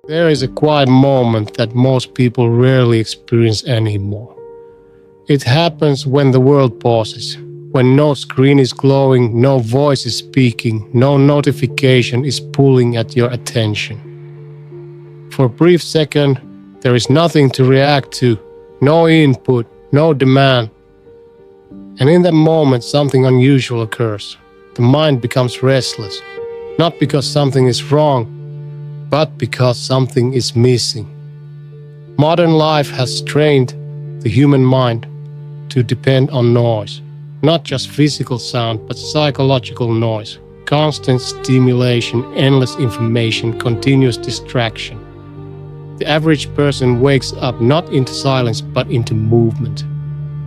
There is a quiet moment that most people rarely experience anymore. It happens when the world pauses, when no screen is glowing, no voice is speaking, no notification is pulling at your attention. For a brief second, there is nothing to react to, no input, no demand. And in that moment, something unusual occurs. The mind becomes restless, not because something is wrong, but because something is missing. Modern life has trained the human mind to depend on noise, not just physical sound, but psychological noise, constant stimulation, endless information, continuous distraction. The average person wakes up not into silence, but into movement.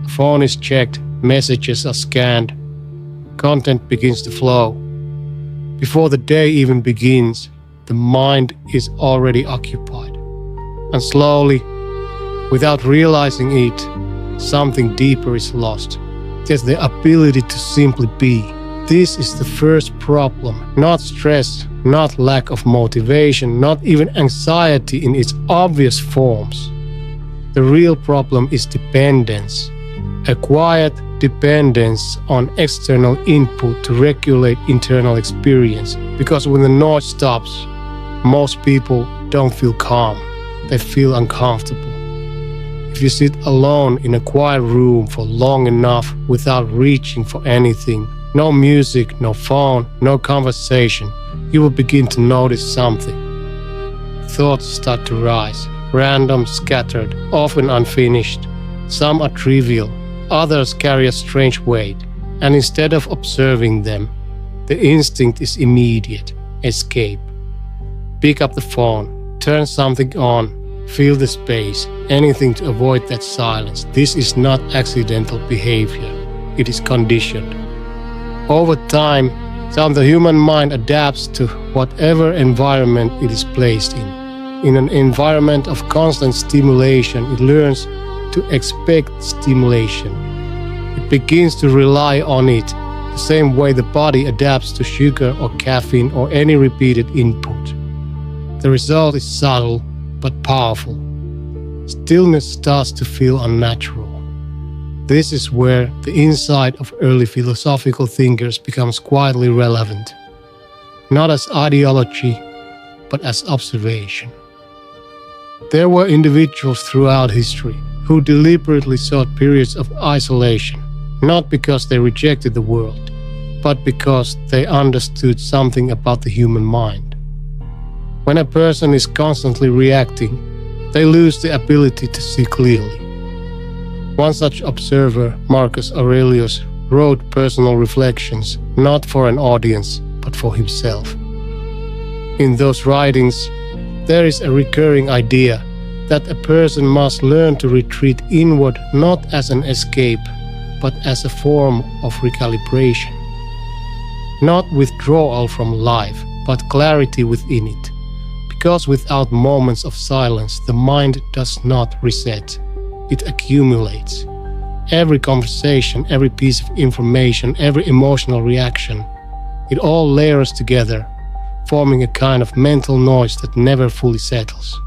A phone is checked, messages are scanned, content begins to flow. Before the day even begins, the mind is already occupied. And slowly, without realizing it, something deeper is lost. There's the ability to simply be. This is the first problem. Not stress, not lack of motivation, not even anxiety in its obvious forms. The real problem is dependence. A quiet dependence on external input to regulate internal experience. Because when the noise stops, most people don't feel calm. They feel uncomfortable. If you sit alone in a quiet room for long enough without reaching for anything, no music, no phone, no conversation, you will begin to notice something. Thoughts start to rise, random, scattered, often unfinished. Some are trivial, others carry a strange weight, and instead of observing them, the instinct is immediate: escape. Pick up the phone, turn something on, fill the space, anything to avoid that silence. This is not accidental behavior, it is conditioned. Over time, the human mind adapts to whatever environment it is placed in. In an environment of constant stimulation, it learns to expect stimulation. It begins to rely on it, the same way the body adapts to sugar or caffeine or any repeated input. The result is subtle but powerful. Stillness starts to feel unnatural. This is where the insight of early philosophical thinkers becomes quietly relevant, not as ideology, but as observation. There were individuals throughout history who deliberately sought periods of isolation, not because they rejected the world, but because they understood something about the human mind. When a person is constantly reacting, they lose the ability to see clearly. One such observer, Marcus Aurelius, wrote personal reflections not for an audience, but for himself. In those writings, there is a recurring idea that a person must learn to retreat inward not as an escape, but as a form of recalibration. Not withdrawal from life, but clarity within it. Because without moments of silence, the mind does not reset. It accumulates. Every conversation, every piece of information, every emotional reaction, it all layers together, forming a kind of mental noise that never fully settles.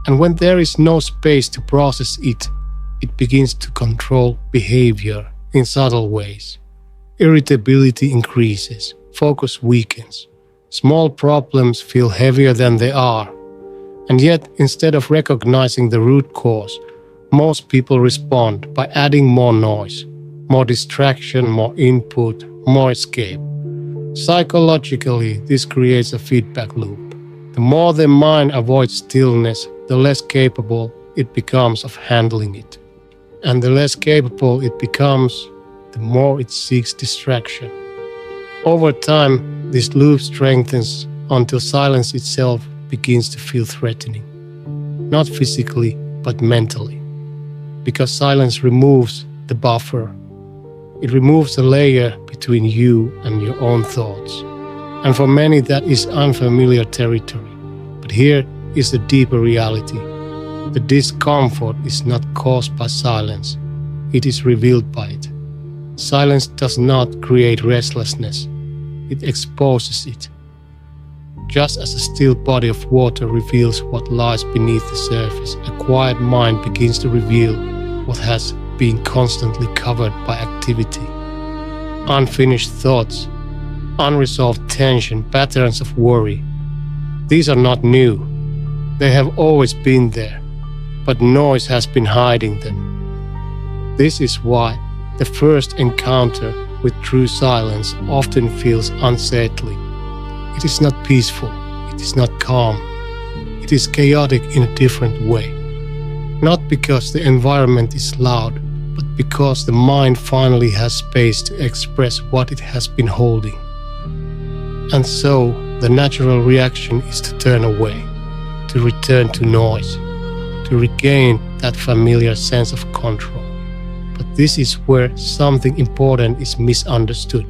And when there is no space to process it, it begins to control behavior in subtle ways. Irritability increases, focus weakens. Small problems feel heavier than they are. And yet, instead of recognizing the root cause, most people respond by adding more noise, more distraction, more input, more escape. Psychologically, this creates a feedback loop. The more the mind avoids stillness, the less capable it becomes of handling it. And the less capable it becomes, the more it seeks distraction. Over time, this loop strengthens until silence itself begins to feel threatening. Not physically, but mentally. Because silence removes the buffer. It removes the layer between you and your own thoughts. And for many that is unfamiliar territory. But here is the deeper reality. The discomfort is not caused by silence. It is revealed by it. Silence does not create restlessness. It exposes it. Just as a still body of water reveals what lies beneath the surface, a quiet mind begins to reveal what has been constantly covered by activity. Unfinished thoughts, unresolved tension, patterns of worry. These are not new. They have always been there, but noise has been hiding them. This is why the first encounter with true silence often feels unsettling. It is not peaceful, it is not calm, it is chaotic in a different way. Not because the environment is loud, but because the mind finally has space to express what it has been holding. And so, the natural reaction is to turn away, to return to noise, to regain that familiar sense of control. But this is where something important is misunderstood.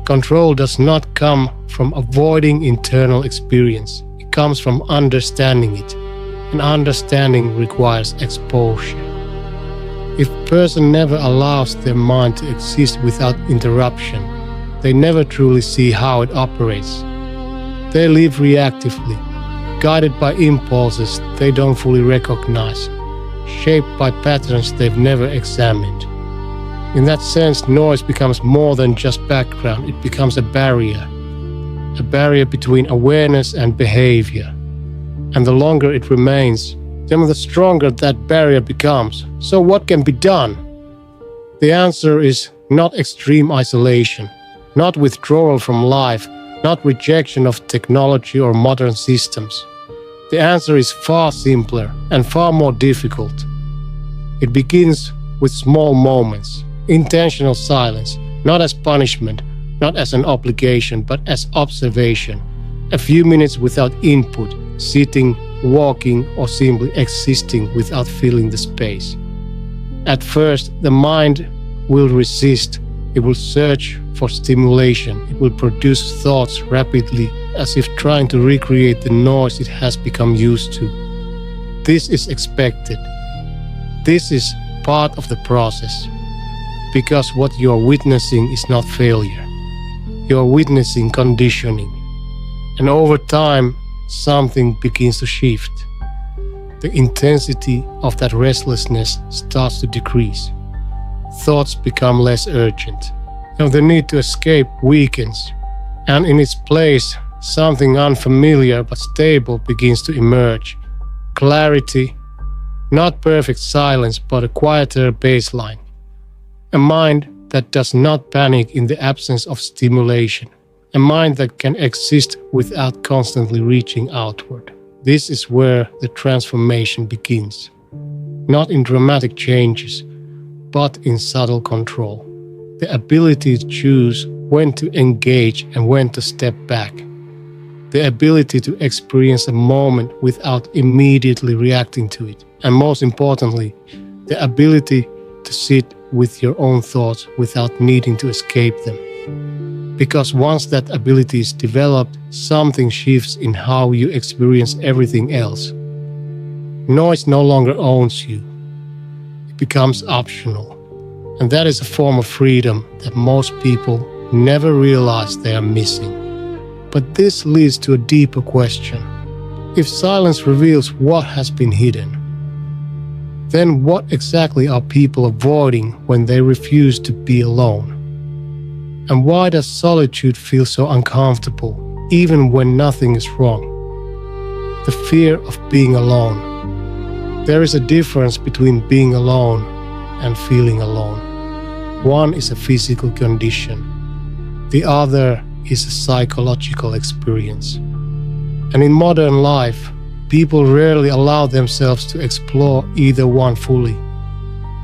Control does not come from avoiding internal experience. It comes from understanding it, and understanding requires exposure. If a person never allows their mind to exist without interruption, they never truly see how it operates. They live reactively, guided by impulses they don't fully recognize, shaped by patterns they've never examined. In that sense, noise becomes more than just background, it becomes a barrier between awareness and behavior. And the longer it remains, then the stronger that barrier becomes. So what can be done? The answer is not extreme isolation, not withdrawal from life, not rejection of technology or modern systems. The answer is far simpler and far more difficult. It begins with small moments, intentional silence, not as punishment, not as an obligation, but as observation. A few minutes without input, sitting, walking, or simply existing without filling the space. At first, the mind will resist. It will search for stimulation. It will produce thoughts rapidly, as if trying to recreate the noise it has become used to. This is expected. This is part of the process. Because what you are witnessing is not failure. You are witnessing conditioning. And over time, something begins to shift. The intensity of that restlessness starts to decrease. Thoughts become less urgent. And the need to escape weakens. And in its place, something unfamiliar but stable begins to emerge. Clarity, not perfect silence, but a quieter baseline. A mind that does not panic in the absence of stimulation. A mind that can exist without constantly reaching outward. This is where the transformation begins. Not in dramatic changes, but in subtle control. The ability to choose when to engage and when to step back. The ability to experience a moment without immediately reacting to it. And most importantly, the ability to sit with your own thoughts without needing to escape them. Because once that ability is developed, something shifts in how you experience everything else. Noise no longer owns you. It becomes optional. And that is a form of freedom that most people never realize they are missing. But this leads to a deeper question. If silence reveals what has been hidden, then what exactly are people avoiding when they refuse to be alone? And why does solitude feel so uncomfortable, even when nothing is wrong? The fear of being alone. There is a difference between being alone and feeling alone. One is a physical condition. The other is a psychological experience. And in modern life, people rarely allow themselves to explore either one fully.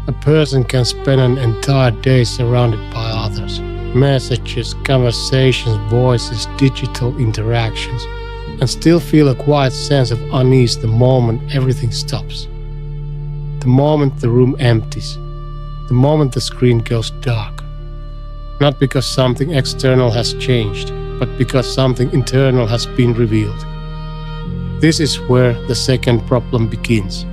A person can spend an entire day surrounded by others. Messages, conversations, voices, digital interactions, and still feel a quiet sense of unease the moment everything stops. The moment the room empties. The moment the screen goes dark. Not because something external has changed, but because something internal has been revealed. This is where the second problem begins.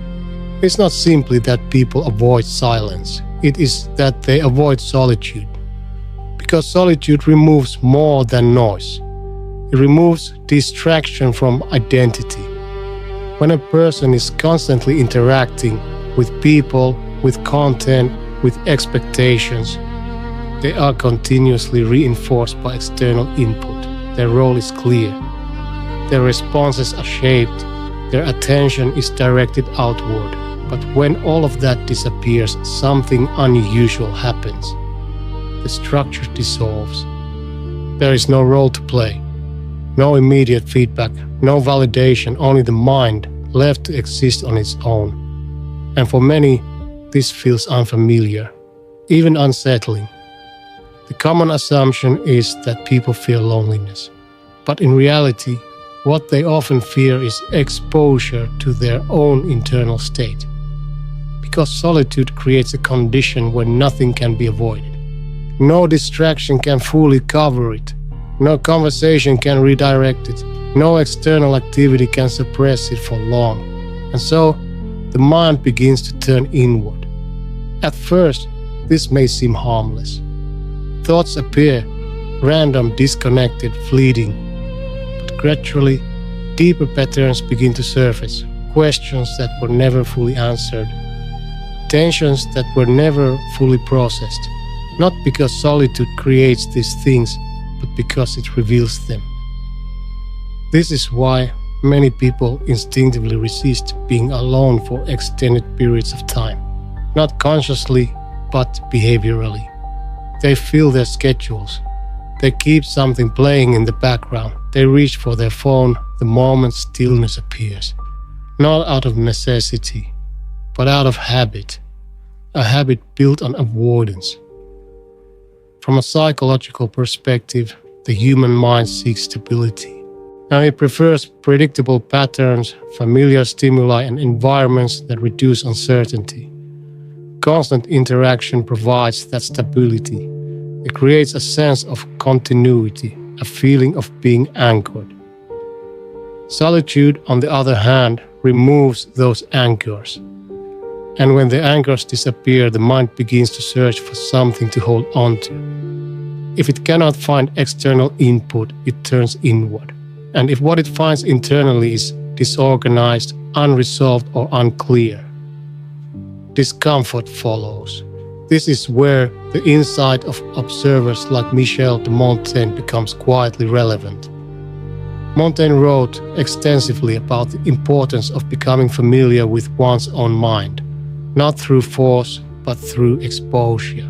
It's not simply that people avoid silence, it is that they avoid solitude. Because solitude removes more than noise. It removes distraction from identity. When a person is constantly interacting with people, with content, with expectations, they are continuously reinforced by external input. Their role is clear. Their responses are shaped. Their attention is directed outward. But when all of that disappears, something unusual happens. The structure dissolves. There is no role to play, no immediate feedback, no validation, only the mind left to exist on its own. And for many, this feels unfamiliar, even unsettling. The common assumption is that people fear loneliness. But in reality, what they often fear is exposure to their own internal state. Because solitude creates a condition where nothing can be avoided. No distraction can fully cover it. No conversation can redirect it. No external activity can suppress it for long. And so, the mind begins to turn inward. At first, this may seem harmless. Thoughts appear, random, disconnected, fleeting. But gradually, deeper patterns begin to surface. Questions that were never fully answered. Tensions that were never fully processed. Not because solitude creates these things, but because it reveals them. This is why many people instinctively resist being alone for extended periods of time. Not consciously, but behaviorally. They fill their schedules. They keep something playing in the background. They reach for their phone the moment stillness appears. Not out of necessity, but out of habit. A habit built on avoidance. From a psychological perspective, the human mind seeks stability. Now it prefers predictable patterns, familiar stimuli, and environments that reduce uncertainty. Constant interaction provides that stability. It creates a sense of continuity, a feeling of being anchored. Solitude, on the other hand, removes those anchors. And when the anchors disappear, the mind begins to search for something to hold on to. If it cannot find external input, it turns inward. And if what it finds internally is disorganized, unresolved, or unclear, discomfort follows. This is where the insight of observers like Michel de Montaigne becomes quietly relevant. Montaigne wrote extensively about the importance of becoming familiar with one's own mind, not through force, but through exposure.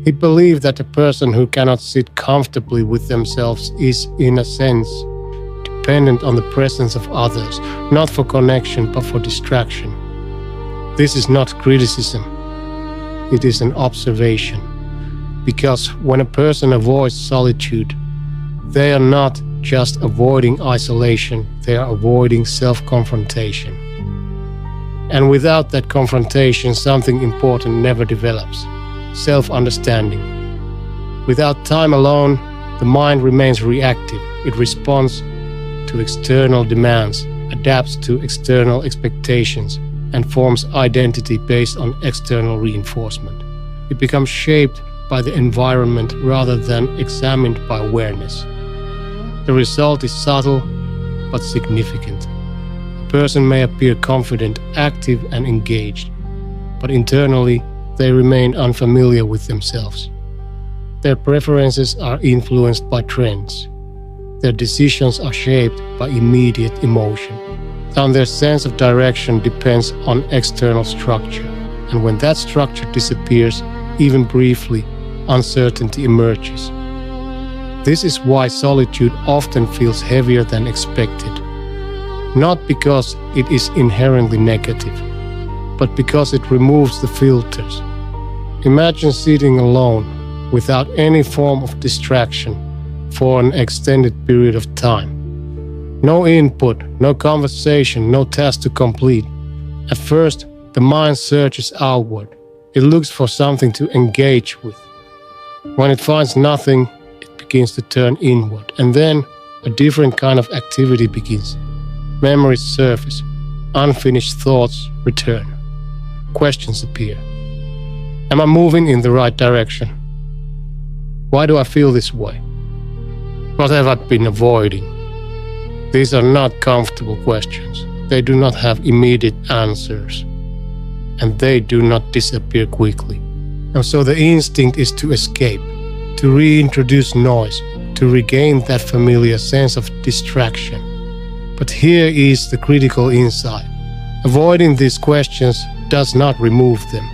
He believed that a person who cannot sit comfortably with themselves is, in a sense, dependent on the presence of others, not for connection, but for distraction. This is not criticism. It is an observation. Because when a person avoids solitude, they are not just avoiding isolation, they are avoiding self-confrontation. And without that confrontation, something important never develops. Self-understanding. Without time alone, the mind remains reactive. It responds to external demands, adapts to external expectations, and forms identity based on external reinforcement. It becomes shaped by the environment rather than examined by awareness. The result is subtle but significant. A person may appear confident, active, and engaged, but internally they remain unfamiliar with themselves. Their preferences are influenced by trends. Their decisions are shaped by immediate emotion. And their sense of direction depends on external structure. And when that structure disappears, even briefly, uncertainty emerges. This is why solitude often feels heavier than expected. Not because it is inherently negative, but because it removes the filters. Imagine sitting alone, without any form of distraction, for an extended period of time. No input, no conversation, no task to complete. At first, the mind searches outward. It looks for something to engage with. When it finds nothing, it begins to turn inward. And then a different kind of activity begins. Memories surface. Unfinished thoughts return. Questions appear. Am I moving in the right direction? Why do I feel this way? What have I been avoiding? These are not comfortable questions. They do not have immediate answers, and they do not disappear quickly. And so the instinct is to escape, to reintroduce noise, to regain that familiar sense of distraction. But here is the critical insight. Avoiding these questions does not remove them.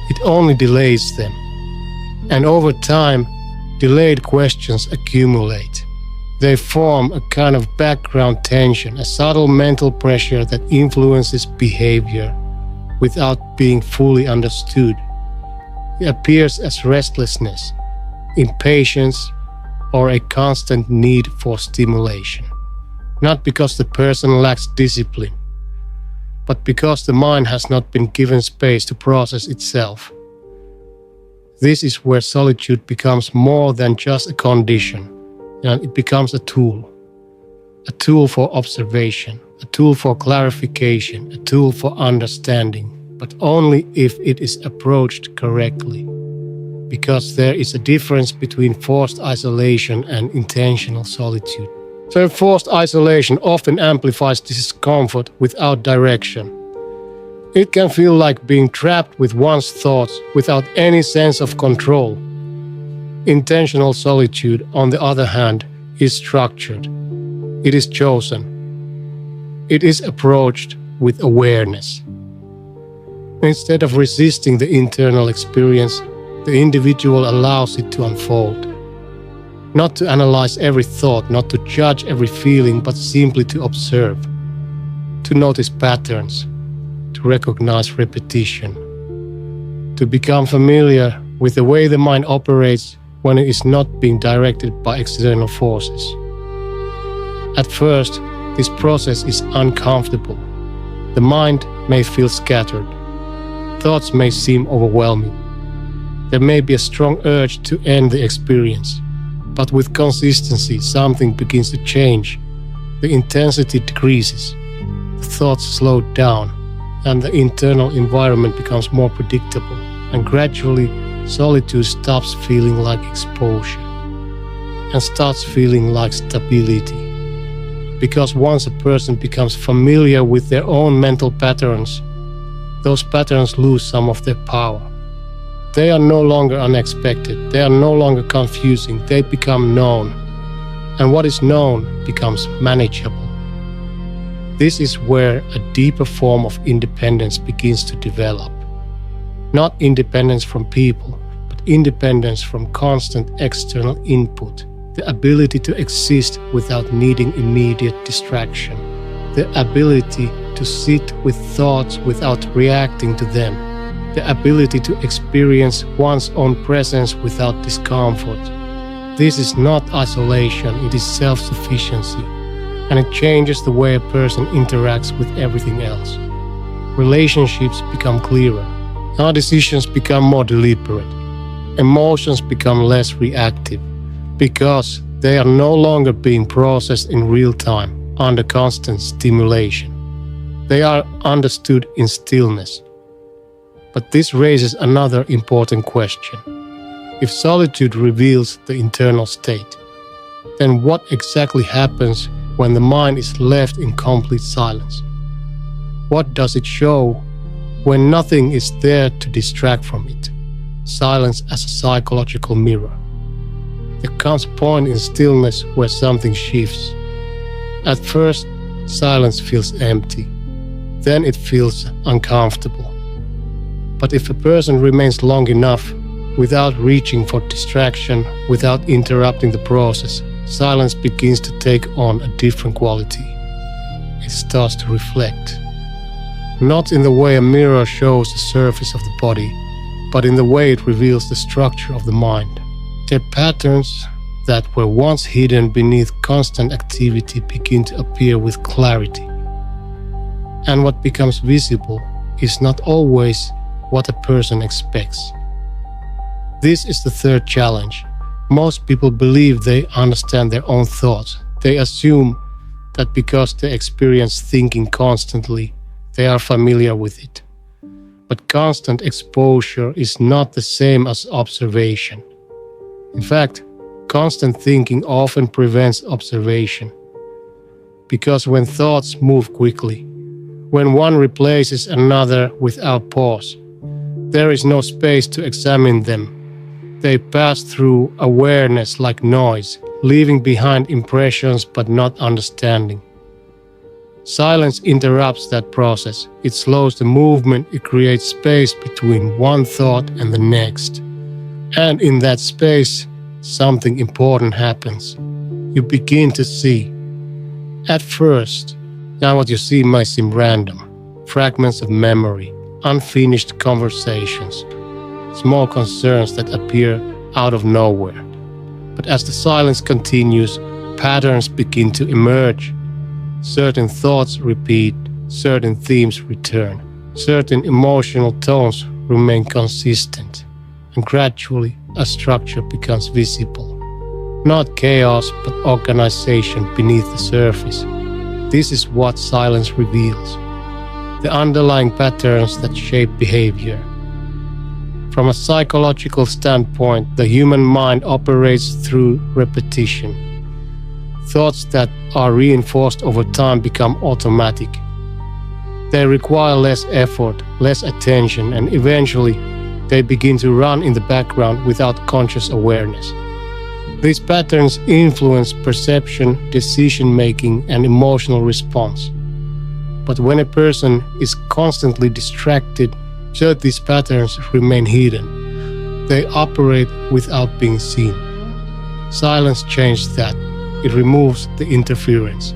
It only delays them. And over time, delayed questions accumulate. They form a kind of background tension, a subtle mental pressure that influences behavior without being fully understood. It appears as restlessness, impatience, or a constant need for stimulation. Not because the person lacks discipline, but because the mind has not been given space to process itself. This is where solitude becomes more than just a condition, and it becomes a tool for observation, a tool for clarification, a tool for understanding, but only if it is approached correctly. Because there is a difference between forced isolation and intentional solitude. So forced isolation often amplifies discomfort without direction. It can feel like being trapped with one's thoughts without any sense of control. Intentional solitude, on the other hand, is structured. It is chosen. It is approached with awareness. Instead of resisting the internal experience, the individual allows it to unfold. Not to analyze every thought, not to judge every feeling, but simply to observe, to notice patterns, to recognize repetition, to become familiar with the way the mind operates when it is not being directed by external forces. At first, this process is uncomfortable. The mind may feel scattered. Thoughts may seem overwhelming. There may be a strong urge to end the experience. But with consistency, something begins to change. The intensity decreases. The thoughts slow down, and the internal environment becomes more predictable. And gradually, solitude stops feeling like exposure and starts feeling like stability. Because once a person becomes familiar with their own mental patterns, those patterns lose some of their power. They are no longer unexpected, they are no longer confusing, they become known. And what is known becomes manageable. This is where a deeper form of independence begins to develop. Not independence from people, but independence from constant external input. The ability to exist without needing immediate distraction. The ability to sit with thoughts without reacting to them. The ability to experience one's own presence without discomfort. This is not isolation, it is self-sufficiency, and it changes the way a person interacts with everything else. Relationships become clearer. Our decisions become more deliberate. Emotions become less reactive, because they are no longer being processed in real time under constant stimulation. They are understood in stillness. But this raises another important question. If solitude reveals the internal state, then what exactly happens when the mind is left in complete silence? What does it show when nothing is there to distract from it? Silence as a psychological mirror. There comes a point in stillness where something shifts. At first, silence feels empty. Then it feels uncomfortable. But if a person remains long enough, without reaching for distraction, without interrupting the process, silence begins to take on a different quality. It starts to reflect. Not in the way a mirror shows the surface of the body, but in the way it reveals the structure of the mind. Their patterns that were once hidden beneath constant activity begin to appear with clarity. And what becomes visible is not always what a person expects. This is the third challenge. Most people believe they understand their own thoughts. They assume that because they experience thinking constantly, they are familiar with it. But constant exposure is not the same as observation. In fact, Constant thinking often prevents observation. Because when thoughts move quickly, when one replaces another without pause, there is no space to examine them. They pass through awareness like noise, leaving behind impressions but not understanding. Silence interrupts that process. It slows the movement, it creates space between one thought and the next. And in that space, something important happens. You begin to see. At first, now what you see might seem random. Fragments of memory, unfinished conversations, small concerns that appear out of nowhere. But as the silence continues, patterns begin to emerge. Certain thoughts repeat, certain themes return, certain emotional tones remain consistent, and gradually a structure becomes visible. Not chaos, but organization beneath the surface. This is what silence reveals. The underlying patterns that shape behavior. From a psychological standpoint, the human mind operates through repetition. Thoughts that are reinforced over time become automatic. They require less effort, less attention, and eventually they begin to run in the background without conscious awareness. These patterns influence perception, decision-making, and emotional response. But when a person is constantly distracted, so these patterns remain hidden. They operate without being seen. Silence changes that. It removes the interference.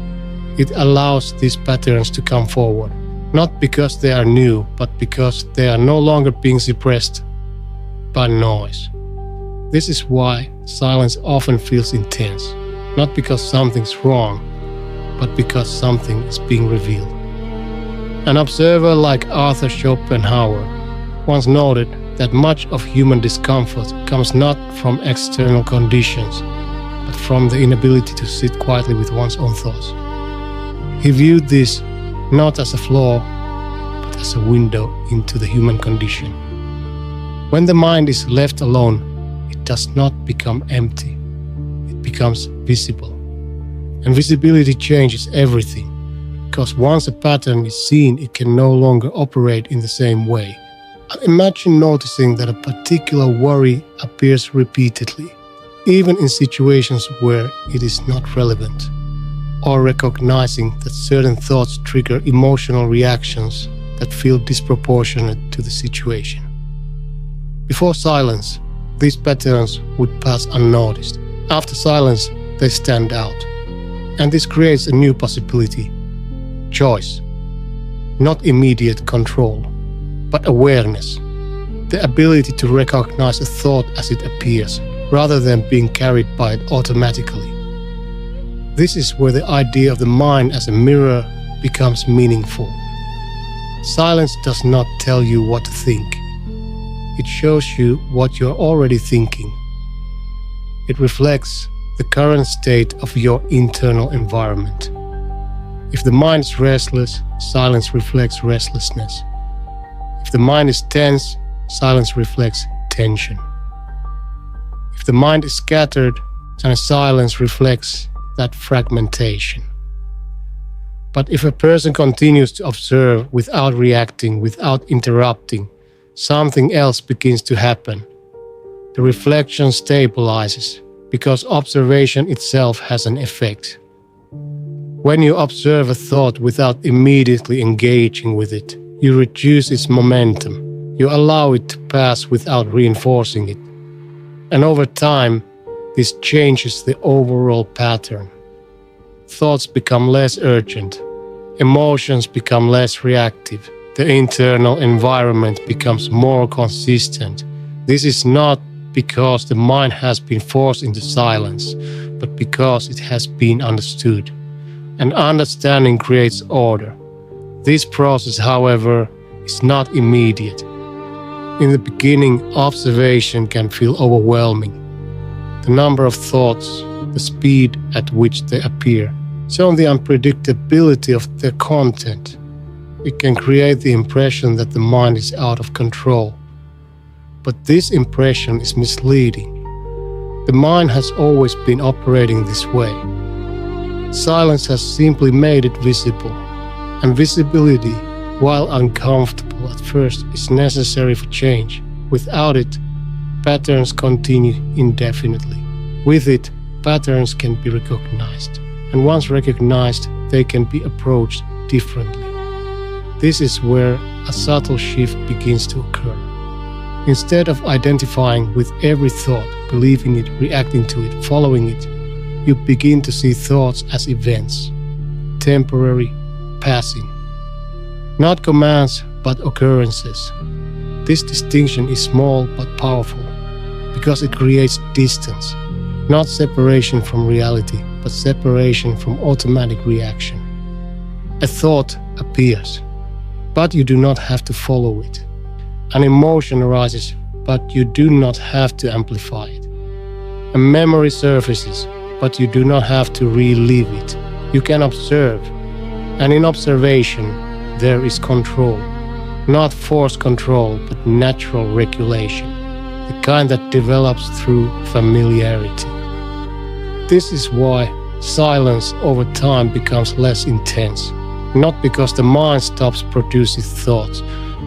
It allows these patterns to come forward, not because they are new, but because they are no longer being suppressed by noise. This is why silence often feels intense, not because something's wrong, but because something is being revealed. An observer like Arthur Schopenhauer once noted that much of human discomfort comes not from external conditions, but from the inability to sit quietly with one's own thoughts. He viewed this not as a flaw, but as a window into the human condition. When the mind is left alone, it does not become empty. It becomes visible. And visibility changes everything, because once a pattern is seen, it can no longer operate in the same way. Imagine noticing that a particular worry appears repeatedly, even in situations where it is not relevant, or recognizing that certain thoughts trigger emotional reactions that feel disproportionate to the situation. Before silence, these patterns would pass unnoticed. After silence, they stand out. And this creates a new possibility: choice. Not immediate control, but awareness. The ability to recognize a thought as it appears, rather than being carried by it automatically. This is where the idea of the mind as a mirror becomes meaningful. Silence does not tell you what to think. It shows you what you're already thinking. It reflects the current state of your internal environment. If the mind is restless, silence reflects restlessness. If the mind is tense, silence reflects tension. If the mind is scattered, then silence reflects that fragmentation. But if a person continues to observe without reacting, without interrupting, something else begins to happen. The reflection stabilizes, because observation itself has an effect. When you observe a thought without immediately engaging with it, you reduce its momentum. You allow it to pass without reinforcing it. And over time, this changes the overall pattern. Thoughts become less urgent. Emotions become less reactive. The internal environment becomes more consistent. This is not because the mind has been forced into silence, but because it has been understood. And understanding creates order. This process, however, is not immediate. In the beginning, observation can feel overwhelming. The number of thoughts, the speed at which they appear, so the unpredictability of their content. It can create the impression that the mind is out of control. But this impression is misleading. The mind has always been operating this way. Silence has simply made it visible, and visibility, while uncomfortable at first, is necessary for change. Without it, patterns continue indefinitely. With it, patterns can be recognized, and once recognized, they can be approached differently. This is where a subtle shift begins to occur. Instead of identifying with every thought, believing it, reacting to it, following it, you begin to see thoughts as events, temporary, passing. Not commands, but occurrences. This distinction is small but powerful because it creates distance, not separation from reality, but separation from automatic reaction. A thought appears, but you do not have to follow it. An emotion arises, but you do not have to amplify it. A memory surfaces, but you do not have to relive it. You can observe, and in observation, there is control. Not forced control, but natural regulation, the kind that develops through familiarity. This is why silence over time becomes less intense, not because the mind stops producing thoughts,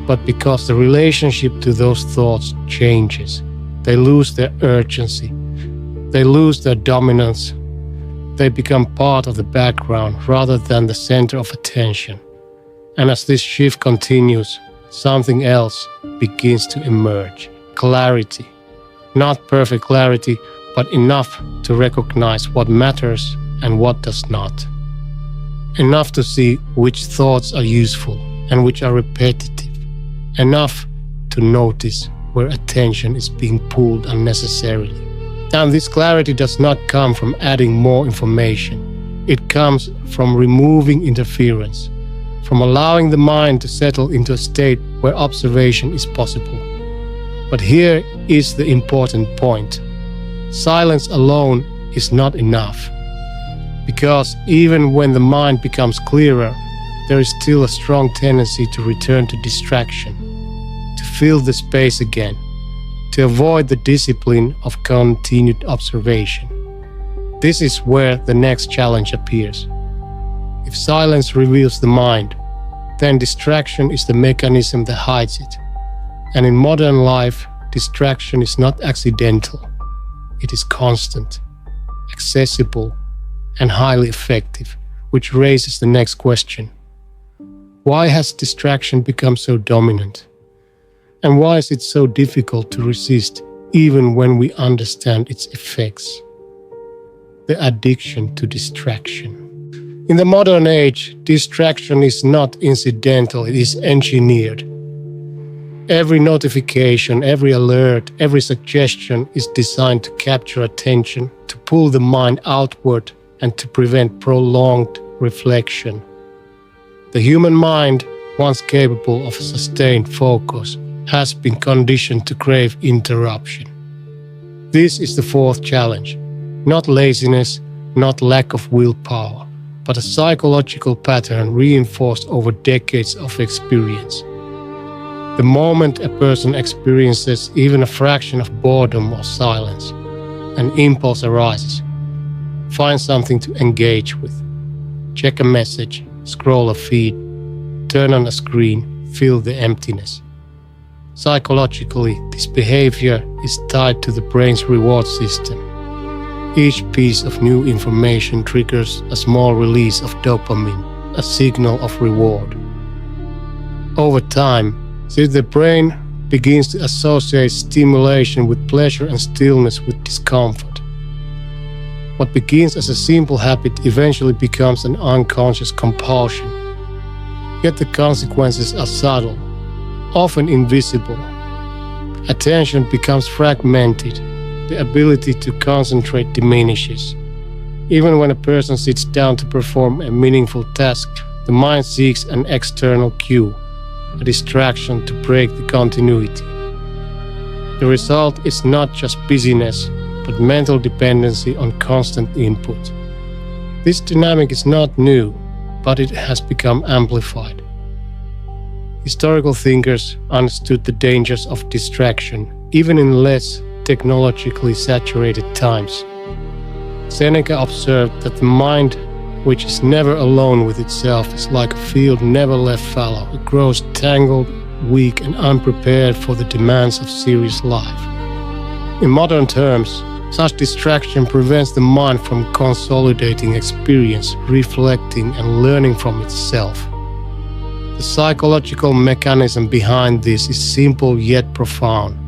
but because the relationship to those thoughts changes. They lose their urgency. They lose their dominance. They become part of the background rather than the center of attention. And as this shift continues, something else begins to emerge. Clarity. Not perfect clarity, but enough to recognize what matters and what does not. Enough to see which thoughts are useful and which are repetitive. Enough to notice where attention is being pulled unnecessarily. And this clarity does not come from adding more information. It comes from removing interference, from allowing the mind to settle into a state where observation is possible. But here is the important point. Silence alone is not enough. Because even when the mind becomes clearer, there is still a strong tendency to return to distraction, to fill the space again, to avoid the discipline of continued observation. This is where the next challenge appears. If silence reveals the mind, then distraction is the mechanism that hides it. And in modern life, distraction is not accidental. It is constant, accessible, and highly effective, which raises the next question. Why has distraction become so dominant? And why is it so difficult to resist even when we understand its effects? The addiction to distraction. In the modern age, distraction is not incidental, it is engineered. Every notification, every alert, every suggestion is designed to capture attention, to pull the mind outward, and to prevent prolonged reflection. The human mind, once capable of sustained focus, has been conditioned to crave interruption. This is the fourth challenge. Not laziness, not lack of willpower, but a psychological pattern reinforced over decades of experience. The moment a person experiences even a fraction of boredom or silence, an impulse arises. Find something to engage with. Check a message, scroll a feed, turn on a screen, fill the emptiness. Psychologically, this behavior is tied to the brain's reward system. Each piece of new information triggers a small release of dopamine, a signal of reward. Over time, since the brain begins to associate stimulation with pleasure and stillness with discomfort, what begins as a simple habit eventually becomes an unconscious compulsion. Yet the consequences are subtle, often invisible. Attention becomes fragmented. The ability to concentrate diminishes. Even when a person sits down to perform a meaningful task, the mind seeks an external cue, a distraction to break the continuity. The result is not just busyness, but mental dependency on constant input. This dynamic is not new, but it has become amplified. Historical thinkers understood the dangers of distraction, even in less technologically saturated times. Seneca observed that the mind, which is never alone with itself, is like a field never left fallow. It grows tangled, weak, and unprepared for the demands of serious life. In modern terms, such distraction prevents the mind from consolidating experience, reflecting, and learning from itself. The psychological mechanism behind this is simple yet profound.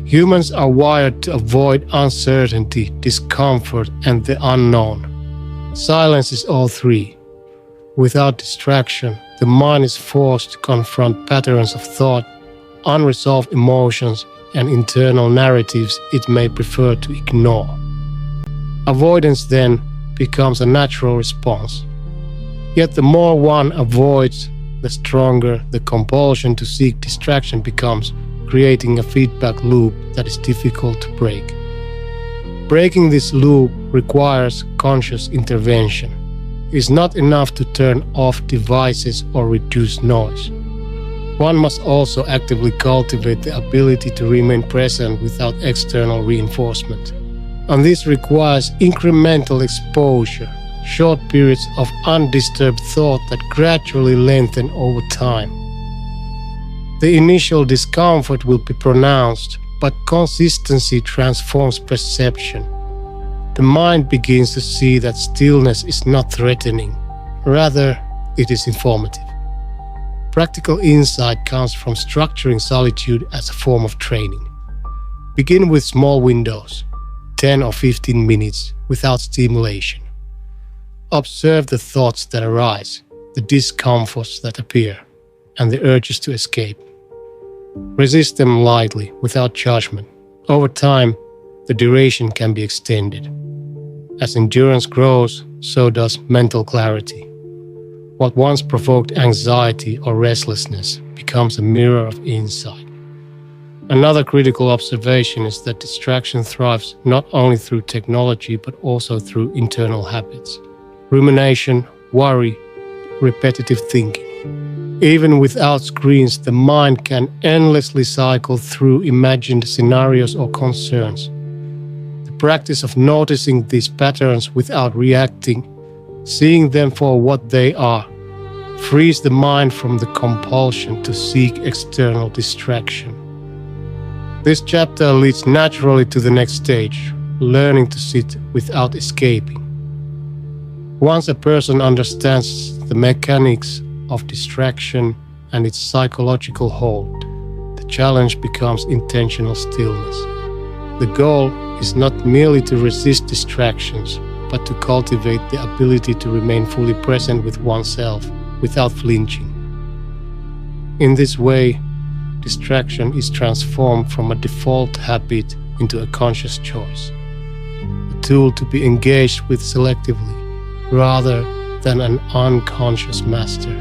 Humans are wired to avoid uncertainty, discomfort, and the unknown. Silence is all three. Without distraction, the mind is forced to confront patterns of thought, unresolved emotions, and internal narratives it may prefer to ignore. Avoidance then becomes a natural response. Yet the more one avoids, the stronger the compulsion to seek distraction becomes, creating a feedback loop that is difficult to break. Breaking this loop requires conscious intervention. It is not enough to turn off devices or reduce noise. One must also actively cultivate the ability to remain present without external reinforcement. And this requires incremental exposure, short periods of undisturbed thought that gradually lengthen over time. The initial discomfort will be pronounced, but consistency transforms perception. The mind begins to see that stillness is not threatening, rather, it is informative. Practical insight comes from structuring solitude as a form of training. Begin with small windows, 10 or 15 minutes, without stimulation. Observe the thoughts that arise, the discomforts that appear, and the urges to escape. Resist them lightly, without judgment. Over time, the duration can be extended. As endurance grows, so does mental clarity. What once provoked anxiety or restlessness becomes a mirror of insight. Another critical observation is that distraction thrives not only through technology but also through internal habits. Rumination, worry, repetitive thinking. Even without screens, the mind can endlessly cycle through imagined scenarios or concerns. The practice of noticing these patterns without reacting, seeing them for what they are, frees the mind from the compulsion to seek external distraction. This chapter leads naturally to the next stage, learning to sit without escaping. Once a person understands the mechanics of distraction and its psychological hold, the challenge becomes intentional stillness. The goal is not merely to resist distractions, but to cultivate the ability to remain fully present with oneself without flinching. In this way, distraction is transformed from a default habit into a conscious choice, a tool to be engaged with selectively, rather than an unconscious master.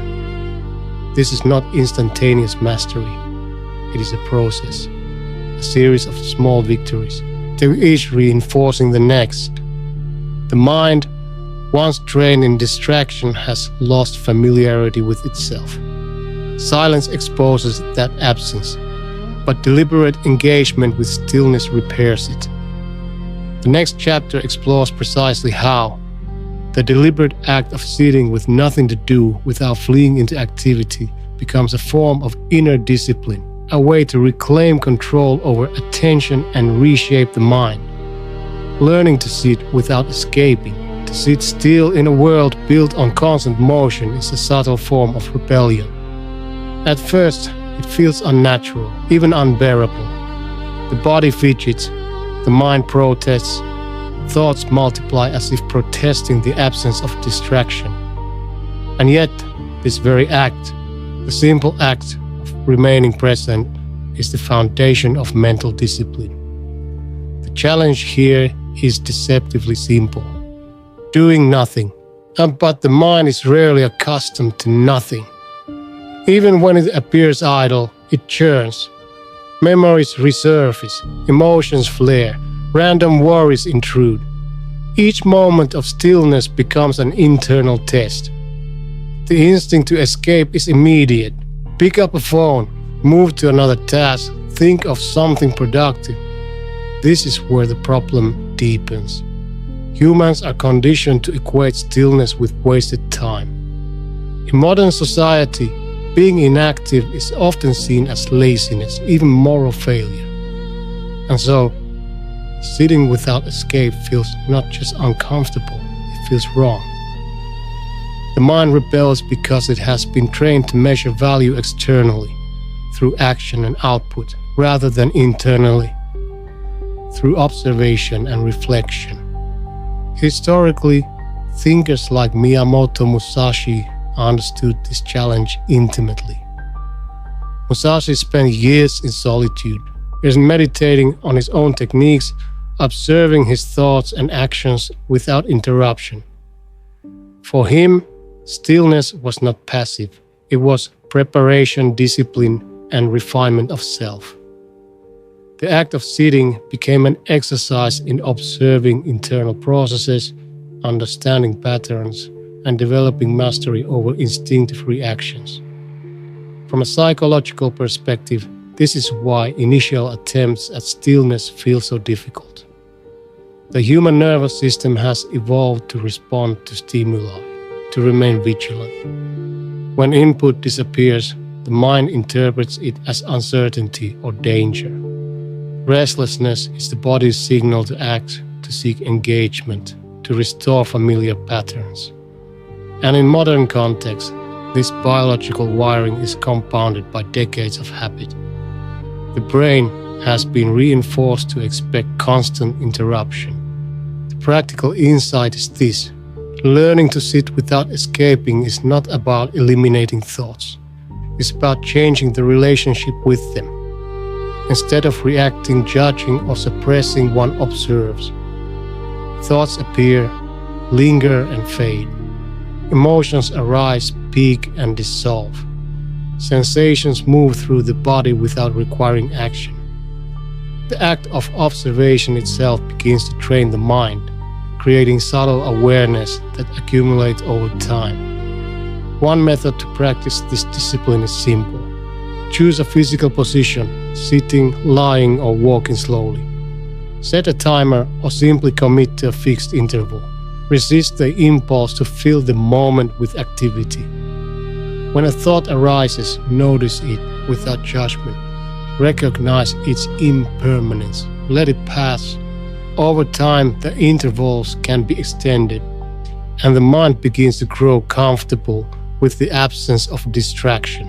This is not instantaneous mastery. It is a process, a series of small victories, to each reinforcing the next. The mind, once trained in distraction, has lost familiarity with itself. Silence exposes that absence, but deliberate engagement with stillness repairs it. The next chapter explores precisely how the deliberate act of sitting with nothing to do without fleeing into activity becomes a form of inner discipline, a way to reclaim control over attention and reshape the mind. Learning to sit without escaping, to sit still in a world built on constant motion, is a subtle form of rebellion. At first, it feels unnatural, even unbearable. The body fidgets, the mind protests, thoughts multiply as if protesting the absence of distraction. And yet, this very act, the simple act of remaining present, is the foundation of mental discipline. The challenge here is deceptively simple. Doing nothing. But the mind is rarely accustomed to nothing. Even when it appears idle, it churns. Memories resurface, emotions flare, random worries intrude. Each moment of stillness becomes an internal test. The instinct to escape is immediate. Pick up a phone, move to another task, think of something productive. This is where the problem deepens. Humans are conditioned to equate stillness with wasted time. In modern society, being inactive is often seen as laziness, even moral failure. And so, sitting without escape feels not just uncomfortable, it feels wrong. The mind rebels because it has been trained to measure value externally, through action and output, rather than internally, through observation and reflection. Historically, thinkers like Miyamoto Musashi understood this challenge intimately. Musashi spent years in solitude, meditating on his own techniques, observing his thoughts and actions without interruption. For him, stillness was not passive, it was preparation, discipline, and refinement of self. The act of sitting became an exercise in observing internal processes, understanding patterns, and developing mastery over instinctive reactions. From a psychological perspective, this is why initial attempts at stillness feel so difficult. The human nervous system has evolved to respond to stimuli, to remain vigilant. When input disappears, the mind interprets it as uncertainty or danger. Restlessness is the body's signal to act, to seek engagement, to restore familiar patterns. And in modern context, this biological wiring is compounded by decades of habit. The brain has been reinforced to expect constant interruption. The practical insight is this: learning to sit without escaping is not about eliminating thoughts. It's about changing the relationship with them. Instead of reacting, judging, or suppressing, one observes. Thoughts appear, linger, and fade. Emotions arise, peak, and dissolve. Sensations move through the body without requiring action. The act of observation itself begins to train the mind, creating subtle awareness that accumulates over time. One method to practice this discipline is simple. Choose a physical position, sitting, lying, or walking slowly. Set a timer or simply commit to a fixed interval. Resist the impulse to fill the moment with activity. When a thought arises, notice it without judgment. Recognize its impermanence. Let it pass. Over time, the intervals can be extended, and the mind begins to grow comfortable with the absence of distraction.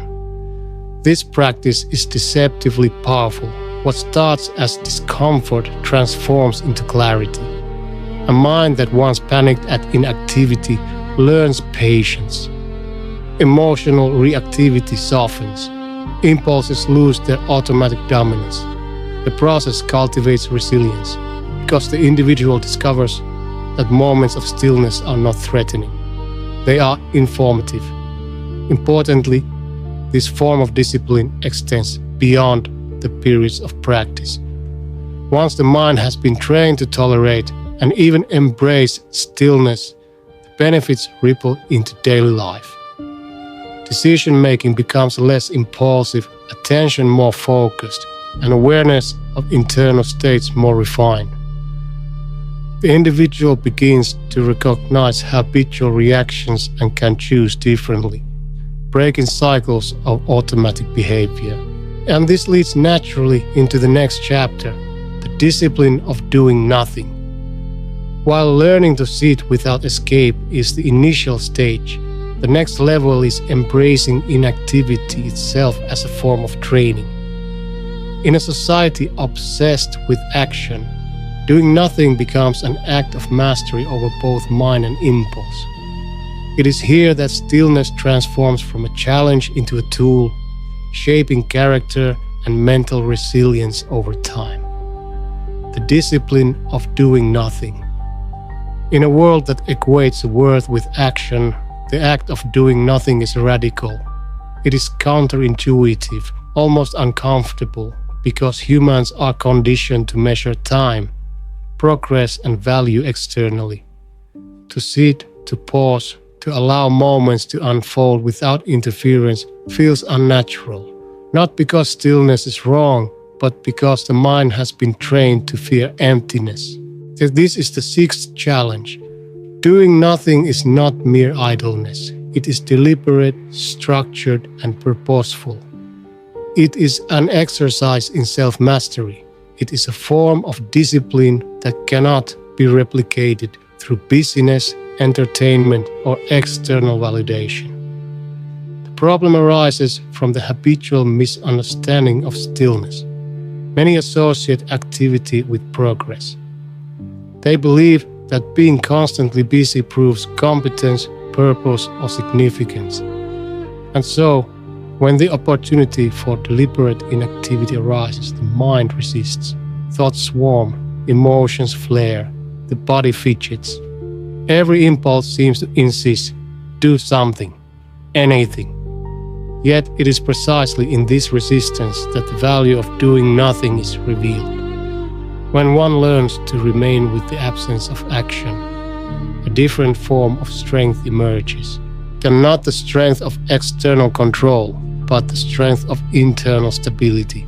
This practice is deceptively powerful. What starts as discomfort transforms into clarity. A mind that once panicked at inactivity learns patience. Emotional reactivity softens. Impulses lose their automatic dominance. The process cultivates resilience, because the individual discovers that moments of stillness are not threatening. They are informative. Importantly, this form of discipline extends beyond the periods of practice. Once the mind has been trained to tolerate and even embrace stillness, the benefits ripple into daily life. Decision-making becomes less impulsive, attention more focused, and awareness of internal states more refined. The individual begins to recognize habitual reactions and can choose differently, breaking cycles of automatic behavior. And this leads naturally into the next chapter, the discipline of doing nothing. While learning to sit without escape is the initial stage, the next level is embracing inactivity itself as a form of training. In a society obsessed with action, doing nothing becomes an act of mastery over both mind and impulse. It is here that stillness transforms from a challenge into a tool, shaping character and mental resilience over time. The discipline of doing nothing. In a world that equates worth with action, the act of doing nothing is radical. It is counterintuitive, almost uncomfortable, because humans are conditioned to measure time, progress, and value externally. To sit, to pause, to allow moments to unfold without interference feels unnatural, not because stillness is wrong, but because the mind has been trained to fear emptiness. This is the sixth challenge. Doing nothing is not mere idleness. It is deliberate, structured, and purposeful. It is an exercise in self-mastery. It is a form of discipline that cannot be replicated through busyness, entertainment, or external validation. The problem arises from the habitual misunderstanding of stillness. Many associate activity with progress. They believe that being constantly busy proves competence, purpose, or significance. And so, when the opportunity for deliberate inactivity arises, the mind resists. Thoughts swarm, emotions flare, the body fidgets. Every impulse seems to insist, do something, anything. Yet it is precisely in this resistance that the value of doing nothing is revealed. When one learns to remain with the absence of action, a different form of strength emerges. And not the strength of external control, but the strength of internal stability.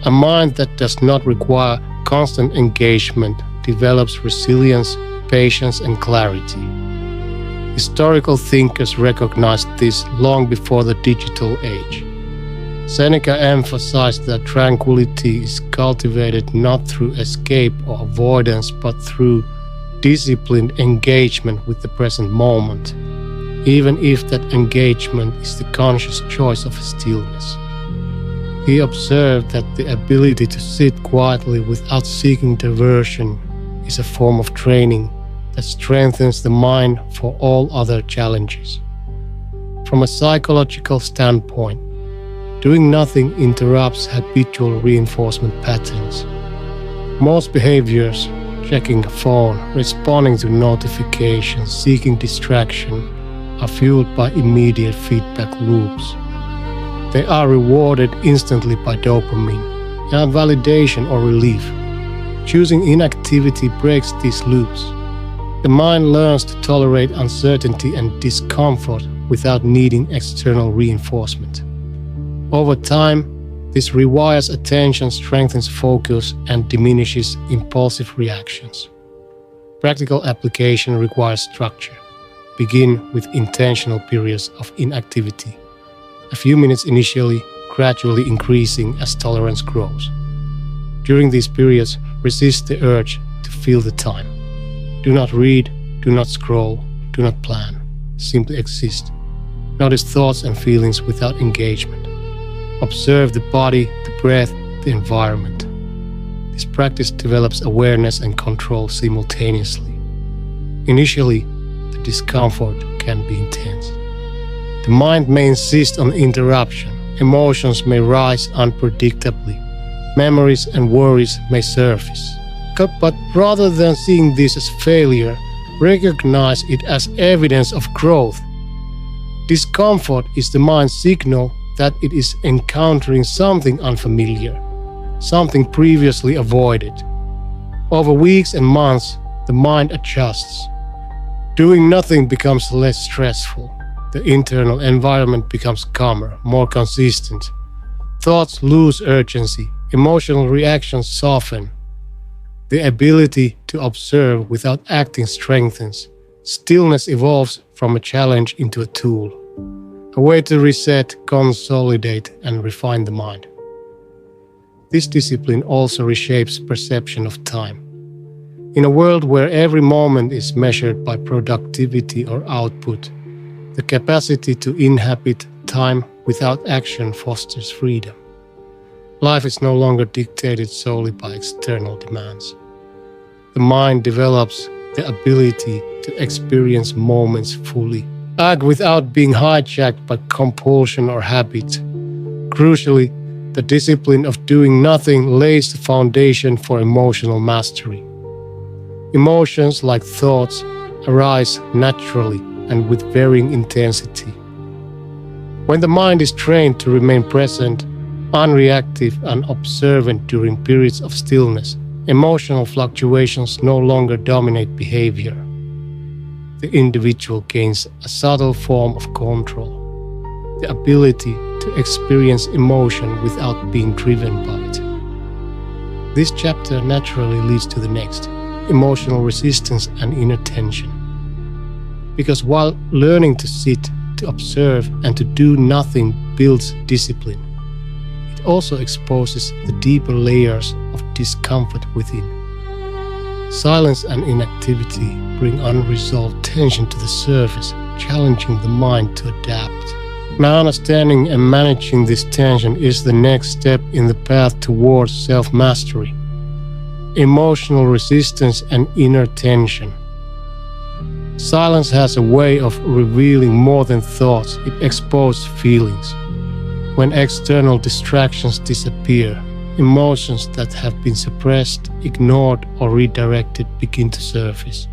A mind that does not require constant engagement develops resilience, patience, and clarity. Historical thinkers recognized this long before the digital age. Seneca emphasized that tranquility is cultivated not through escape or avoidance, but through disciplined engagement with the present moment, even if that engagement is the conscious choice of stillness. He observed that the ability to sit quietly without seeking diversion is a form of training that strengthens the mind for all other challenges. From a psychological standpoint, doing nothing interrupts habitual reinforcement patterns. Most behaviors, checking a phone, responding to notifications, seeking distraction, are fueled by immediate feedback loops. They are rewarded instantly by dopamine, and validation or relief. Choosing inactivity breaks these loops. The mind learns to tolerate uncertainty and discomfort without needing external reinforcement. Over time, this rewires attention, strengthens focus, and diminishes impulsive reactions. Practical application requires structure. Begin with intentional periods of inactivity. A few minutes initially, gradually increasing as tolerance grows. During these periods, resist the urge to fill the time. Do not read, do not scroll, do not plan. Simply exist. Notice thoughts and feelings without engagement. Observe the body, the breath, the environment. This practice develops awareness and control simultaneously. Initially, the discomfort can be intense. The mind may insist on interruption. Emotions may rise unpredictably. Memories and worries may surface. But rather than seeing this as failure, recognize it as evidence of growth. Discomfort is the mind's signal that it is encountering something unfamiliar, something previously avoided. Over weeks and months, the mind adjusts. Doing nothing becomes less stressful. The internal environment becomes calmer, more consistent. Thoughts lose urgency. Emotional reactions soften. The ability to observe without acting strengthens. Stillness evolves from a challenge into a tool, a way to reset, consolidate, and refine the mind. This discipline also reshapes perception of time. In a world where every moment is measured by productivity or output, the capacity to inhabit time without action fosters freedom. Life is no longer dictated solely by external demands. The mind develops the ability to experience moments fully, act without being hijacked by compulsion or habit. Crucially, the discipline of doing nothing lays the foundation for emotional mastery. Emotions, like thoughts, arise naturally and with varying intensity. When the mind is trained to remain present, unreactive, and observant during periods of stillness, emotional fluctuations no longer dominate behavior. The individual gains a subtle form of control. the ability to experience emotion without being driven by it. This chapter naturally leads to the next, emotional resistance and inner tension. Because while learning to sit, to observe, and to do nothing builds discipline, it also exposes the deeper layers of discomfort within. Silence and inactivity bring unresolved tension to the surface, challenging the mind to adapt. Now, understanding and managing this tension is the next step in the path towards self-mastery. Emotional resistance and inner tension. Silence has a way of revealing more than thoughts. It exposes feelings. When external distractions disappear, emotions that have been suppressed, ignored, or redirected begin to surface.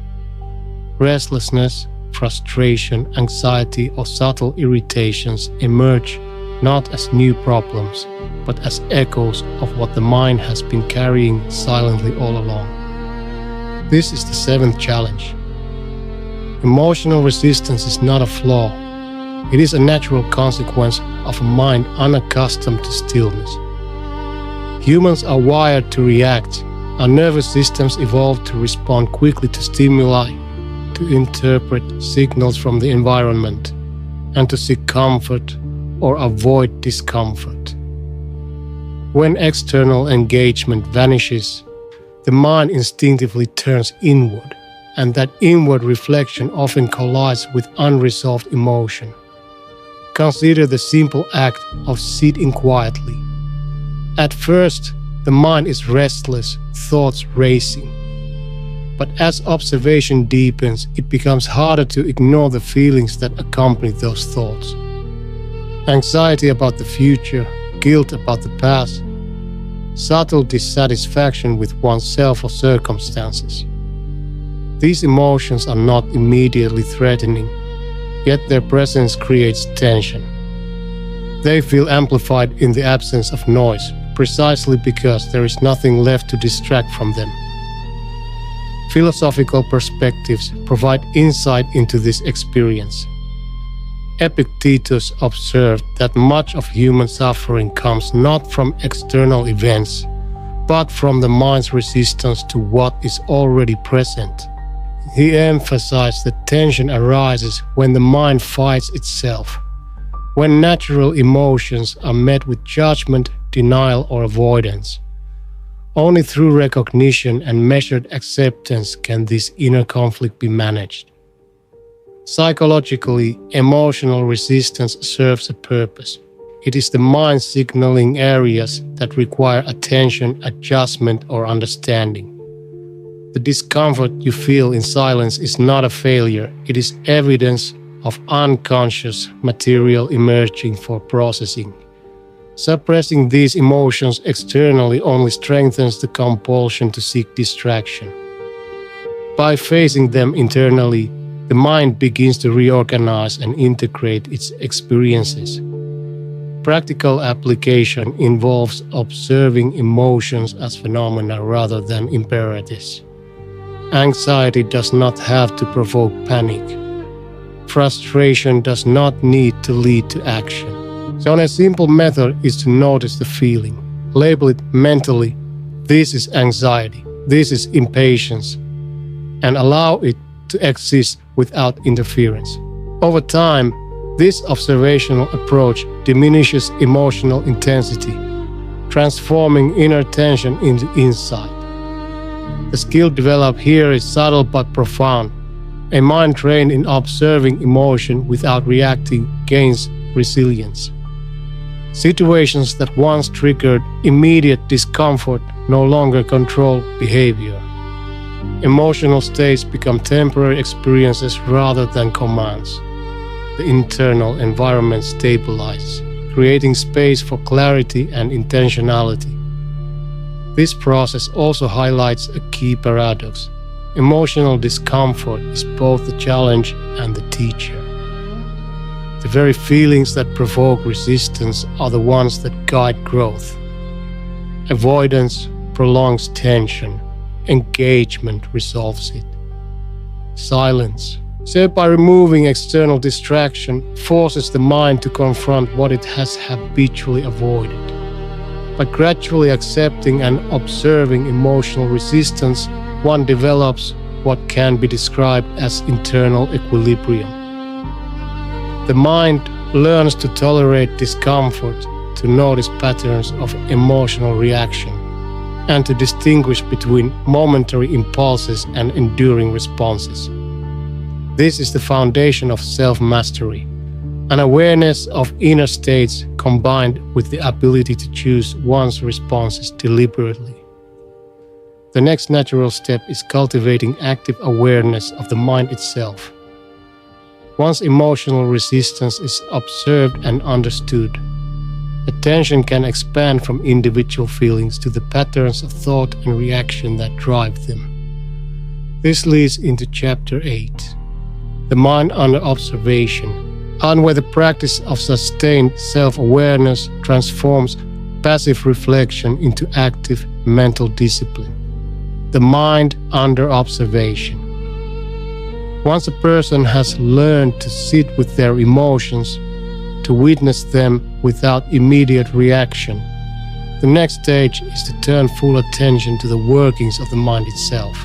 Restlessness, frustration, anxiety, or subtle irritations emerge not as new problems, but as echoes of what the mind has been carrying silently all along. This is the seventh challenge. Emotional resistance is not a flaw. It is a natural consequence of a mind unaccustomed to stillness. Humans are wired to react. Our nervous systems evolved to respond quickly to stimuli, to interpret signals from the environment, and to seek comfort or avoid discomfort. When external engagement vanishes, the mind instinctively turns inward, and that inward reflection often collides with unresolved emotion. Consider the simple act of sitting quietly. At first, the mind is restless, thoughts racing. But as observation deepens, it becomes harder to ignore the feelings that accompany those thoughts. Anxiety about the future, guilt about the past, subtle dissatisfaction with oneself or circumstances. These emotions are not immediately threatening, yet their presence creates tension. They feel amplified in the absence of noise, precisely because there is nothing left to distract from them. Philosophical perspectives provide insight into this experience. Epictetus observed that much of human suffering comes not from external events, but from the mind's resistance to what is already present. He emphasized that tension arises when the mind fights itself, when natural emotions are met with judgment, denial, or avoidance. Only through recognition and measured acceptance can this inner conflict be managed. Psychologically, emotional resistance serves a purpose. It is the mind signaling areas that require attention, adjustment, or understanding. The discomfort you feel in silence is not a failure. It is evidence of unconscious material emerging for processing. Suppressing these emotions externally only strengthens the compulsion to seek distraction. By facing them internally, the mind begins to reorganize and integrate its experiences. Practical application involves observing emotions as phenomena rather than imperatives. Anxiety does not have to provoke panic. Frustration does not need to lead to action. So a simple method is to notice the feeling. Label it mentally. This is anxiety. This is impatience. And allow it to exist without interference. Over time, this observational approach diminishes emotional intensity, transforming inner tension into insight. The skill developed here is subtle but profound. A mind trained in observing emotion without reacting gains resilience. Situations that once triggered immediate discomfort no longer control behavior. Emotional states become temporary experiences rather than commands. The internal environment stabilizes, creating space for clarity and intentionality. This process also highlights a key paradox. Emotional discomfort is both the challenge and the teacher. The very feelings that provoke resistance are the ones that guide growth. Avoidance prolongs tension. Engagement resolves it. Silence So by removing external distraction, forces the mind to confront what it has habitually avoided. By gradually accepting and observing emotional resistance, one develops what can be described as internal equilibrium. The mind learns to tolerate discomfort, to notice patterns of emotional reaction, and to distinguish between momentary impulses and enduring responses. This is the foundation of self-mastery, an awareness of inner states combined with the ability to choose one's responses deliberately. The next natural step is cultivating active awareness of the mind itself. Once emotional resistance is observed and understood, attention can expand from individual feelings to the patterns of thought and reaction that drive them. This leads into Chapter 8, the mind under observation, and where the practice of sustained self-awareness transforms passive reflection into active mental discipline. The mind under observation. Once a person has learned to sit with their emotions, to witness them without immediate reaction, the next stage is to turn full attention to the workings of the mind itself.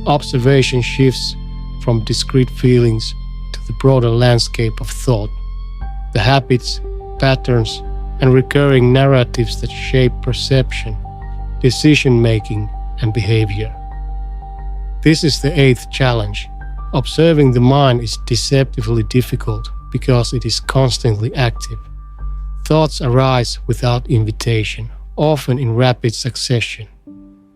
Observation shifts from discrete feelings to the broader landscape of thought, the habits, patterns, and recurring narratives that shape perception, decision-making, and behavior. This is the 8th challenge. Observing the mind is deceptively difficult because it is constantly active. Thoughts arise without invitation, often in rapid succession.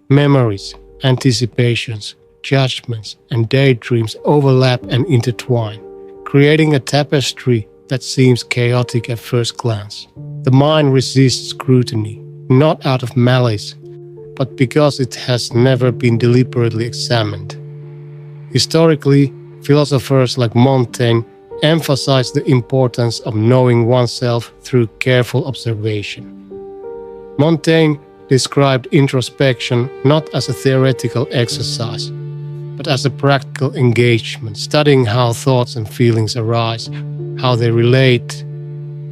Memories, anticipations, judgments, and daydreams overlap and intertwine, creating a tapestry that seems chaotic at first glance. The mind resists scrutiny, not out of malice, but because it has never been deliberately examined. Historically, philosophers like Montaigne emphasized the importance of knowing oneself through careful observation. Montaigne described introspection not as a theoretical exercise, but as a practical engagement, studying how thoughts and feelings arise, how they relate,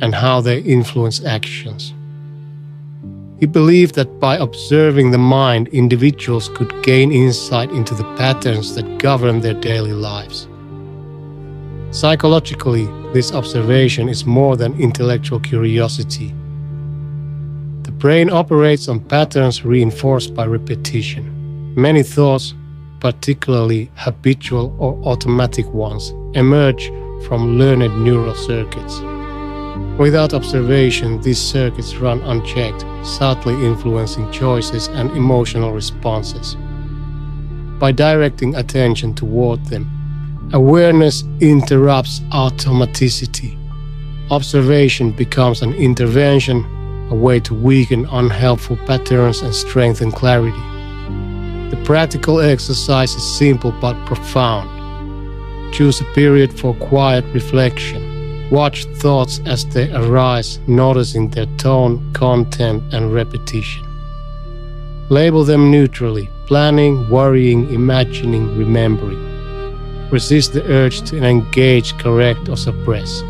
and how they influence actions. He believed that by observing the mind, individuals could gain insight into the patterns that govern their daily lives. Psychologically, this observation is more than intellectual curiosity. The brain operates on patterns reinforced by repetition. Many thoughts, particularly habitual or automatic ones, emerge from learned neural circuits. Without observation, these circuits run unchecked, subtly influencing choices and emotional responses. By directing attention toward them, awareness interrupts automaticity. Observation becomes an intervention, a way to weaken unhelpful patterns and strengthen clarity. The practical exercise is simple but profound. Choose a period for quiet reflection. Watch thoughts as they arise, noticing their tone, content, and repetition. Label them neutrally: planning, worrying, imagining, remembering. Resist the urge to engage, correct, or suppress.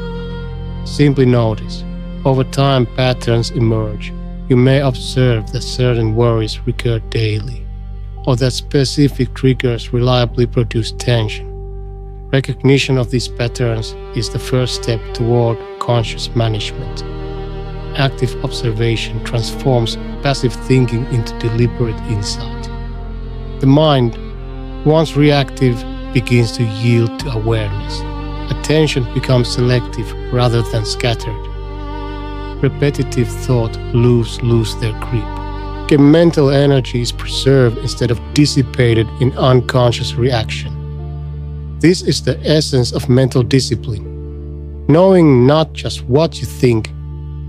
Simply notice. Over time, patterns emerge. You may observe that certain worries recur daily, or that specific triggers reliably produce tension. Recognition of these patterns is the first step toward conscious management. Active observation transforms passive thinking into deliberate insight. The mind, once reactive, begins to yield to awareness. Attention becomes selective rather than scattered. Repetitive thought lose their grip. Mental energy is preserved instead of dissipated in unconscious reaction. This is the essence of mental discipline, knowing not just what you think,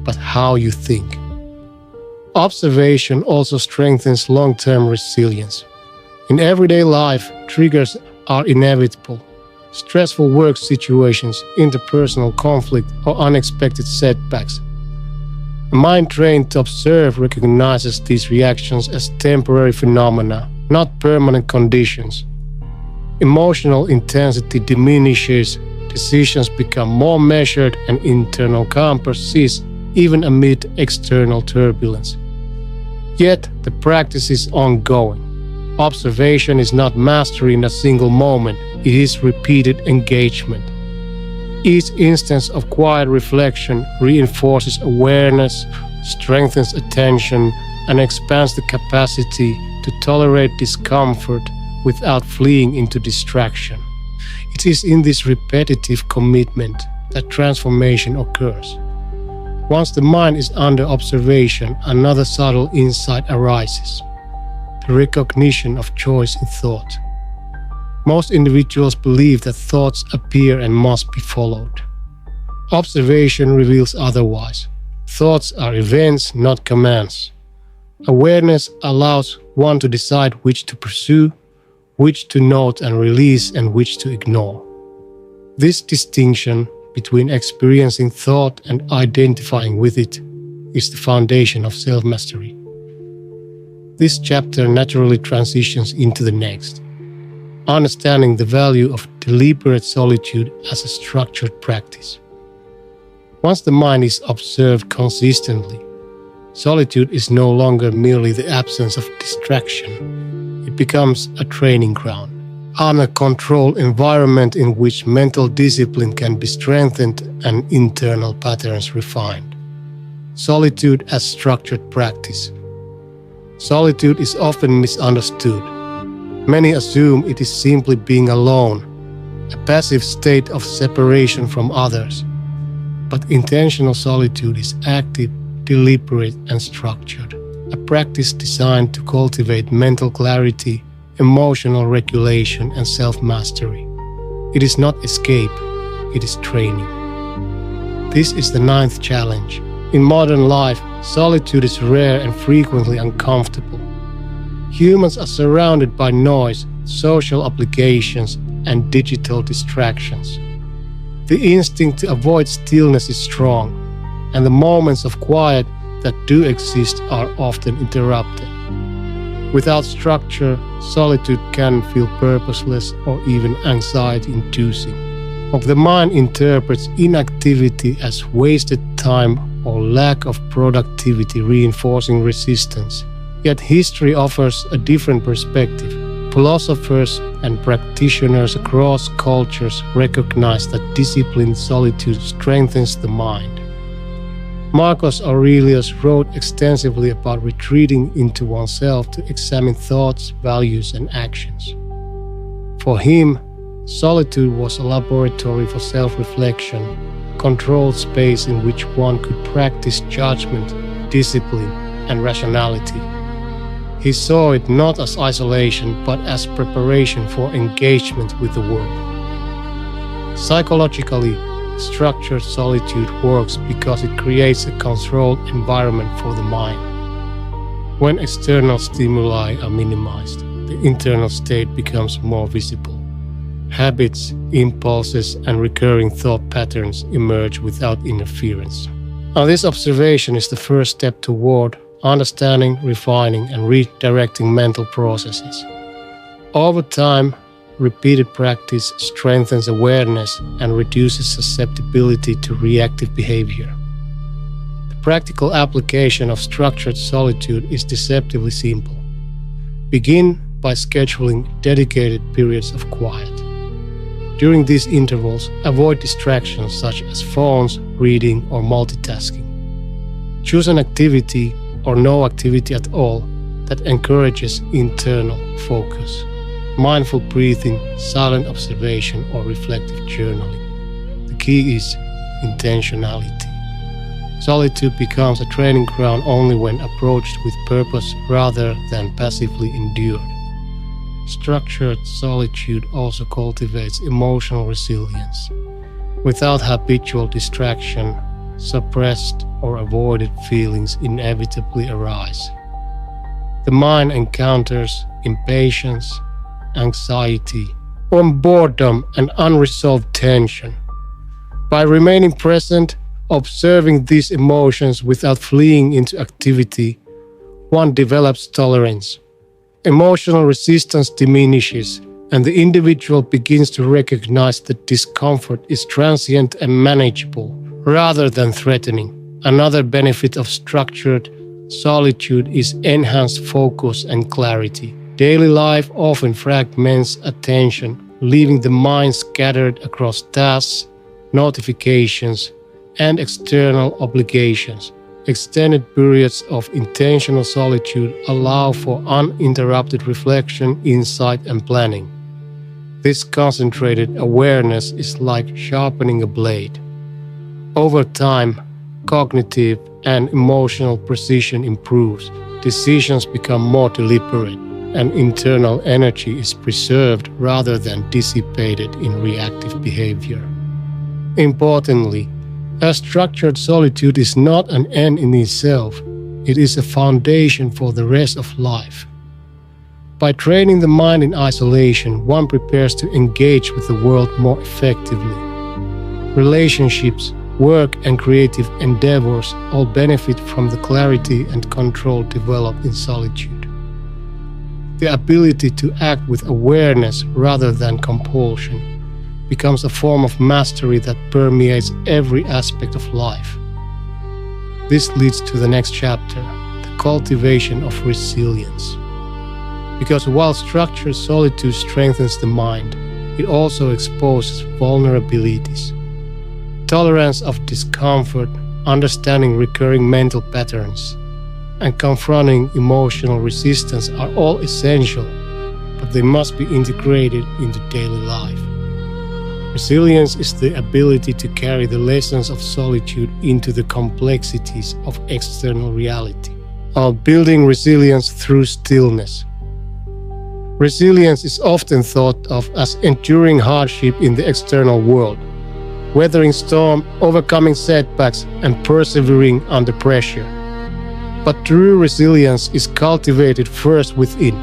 but how you think. Observation also strengthens long-term resilience. In everyday life, triggers are inevitable. Stressful work situations, interpersonal conflict, or unexpected setbacks. A mind trained to observe recognizes these reactions as temporary phenomena, not permanent conditions. Emotional intensity diminishes, decisions become more measured, and internal calm persists even amid external turbulence. Yet, the practice is ongoing. Observation is not mastery in a single moment, it is repeated engagement. Each instance of quiet reflection reinforces awareness, strengthens attention, and expands the capacity to tolerate discomfort without fleeing into distraction. It is in this repetitive commitment that transformation occurs. Once the mind is under observation, another subtle insight arises: the recognition of choice in thought. Most individuals believe that thoughts appear and must be followed. Observation reveals otherwise. Thoughts are events, not commands. Awareness allows one to decide which to pursue, which to note and release, and which to ignore. This distinction between experiencing thought and identifying with it is the foundation of self-mastery. This chapter naturally transitions into the next, understanding the value of deliberate solitude as a structured practice. Once the mind is observed consistently, solitude is no longer merely the absence of distraction. It becomes a training ground, a controlled environment in which mental discipline can be strengthened and internal patterns refined. Solitude as structured practice. Solitude is often misunderstood. Many assume it is simply being alone, a passive state of separation from others. But intentional solitude is active, deliberate, and structured, a practice designed to cultivate mental clarity, emotional regulation, and self-mastery. It is not escape, it is training. This is the ninth challenge. In modern life, solitude is rare and frequently uncomfortable. Humans are surrounded by noise, social obligations, and digital distractions. The instinct to avoid stillness is strong, and the moments of quiet that do exist are often interrupted. Without structure, solitude can feel purposeless or even anxiety-inducing. The mind interprets inactivity as wasted time or lack of productivity, reinforcing resistance. Yet history offers a different perspective. Philosophers and practitioners across cultures recognize that disciplined solitude strengthens the mind. Marcus Aurelius wrote extensively about retreating into oneself to examine thoughts, values, and actions. For him, solitude was a laboratory for self-reflection, a controlled space in which one could practice judgment, discipline, and rationality. He saw it not as isolation, but as preparation for engagement with the world. Psychologically, structured solitude works because it creates a controlled environment for the mind. When external stimuli are minimized, the internal state becomes more visible. Habits, impulses, and recurring thought patterns emerge without interference. Now, this observation is the first step toward understanding, refining, and redirecting mental processes. Over time, repeated practice strengthens awareness and reduces susceptibility to reactive behavior. The practical application of structured solitude is deceptively simple. Begin by scheduling dedicated periods of quiet. During these intervals, avoid distractions such as phones, reading, or multitasking. Choose an activity or no activity at all that encourages internal focus. Mindful breathing, silent observation, or reflective journaling. The key is intentionality. Solitude becomes a training ground only when approached with purpose rather than passively endured. Structured solitude also cultivates emotional resilience. Without habitual distraction, suppressed or avoided feelings inevitably arise. The mind encounters impatience, anxiety, or boredom and unresolved tension. By remaining present, observing these emotions without fleeing into activity, one develops tolerance. Emotional resistance diminishes, and the individual begins to recognize that discomfort is transient and manageable rather than threatening. Another benefit of structured solitude is enhanced focus and clarity. Daily life often fragments attention, leaving the mind scattered across tasks, notifications, and external obligations. Extended periods of intentional solitude allow for uninterrupted reflection, insight, and planning. This concentrated awareness is like sharpening a blade. Over time, cognitive and emotional precision improves, decisions become more deliberate, and internal energy is preserved rather than dissipated in reactive behavior. Importantly, a structured solitude is not an end in itself, it is a foundation for the rest of life. By training the mind in isolation, one prepares to engage with the world more effectively. Relationships, work, and creative endeavors all benefit from the clarity and control developed in solitude. The ability to act with awareness rather than compulsion becomes a form of mastery that permeates every aspect of life. This leads to the next chapter, the cultivation of resilience. Because while structured solitude strengthens the mind, it also exposes vulnerabilities. Tolerance of discomfort, understanding recurring mental patterns, and confronting emotional resistance are all essential, but they must be integrated into daily life. Resilience is the ability to carry the lessons of solitude into the complexities of external reality, while building resilience through stillness. Resilience is often thought of as enduring hardship in the external world, weathering storm, overcoming setbacks, and persevering under pressure. But true resilience is cultivated first within.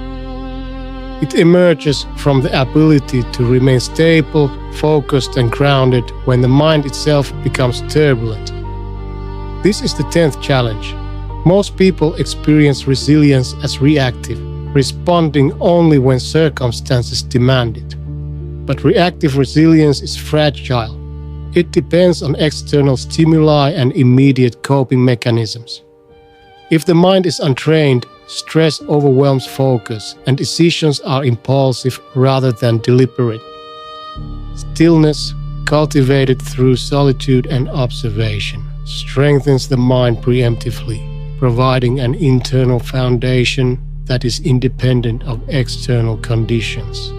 It emerges from the ability to remain stable, focused, and grounded when the mind itself becomes turbulent. This is the 10th challenge. Most people experience resilience as reactive, responding only when circumstances demand it. But reactive resilience is fragile. It depends on external stimuli and immediate coping mechanisms. If the mind is untrained, stress overwhelms focus, and decisions are impulsive rather than deliberate. Stillness, cultivated through solitude and observation, strengthens the mind preemptively, providing an internal foundation that is independent of external conditions.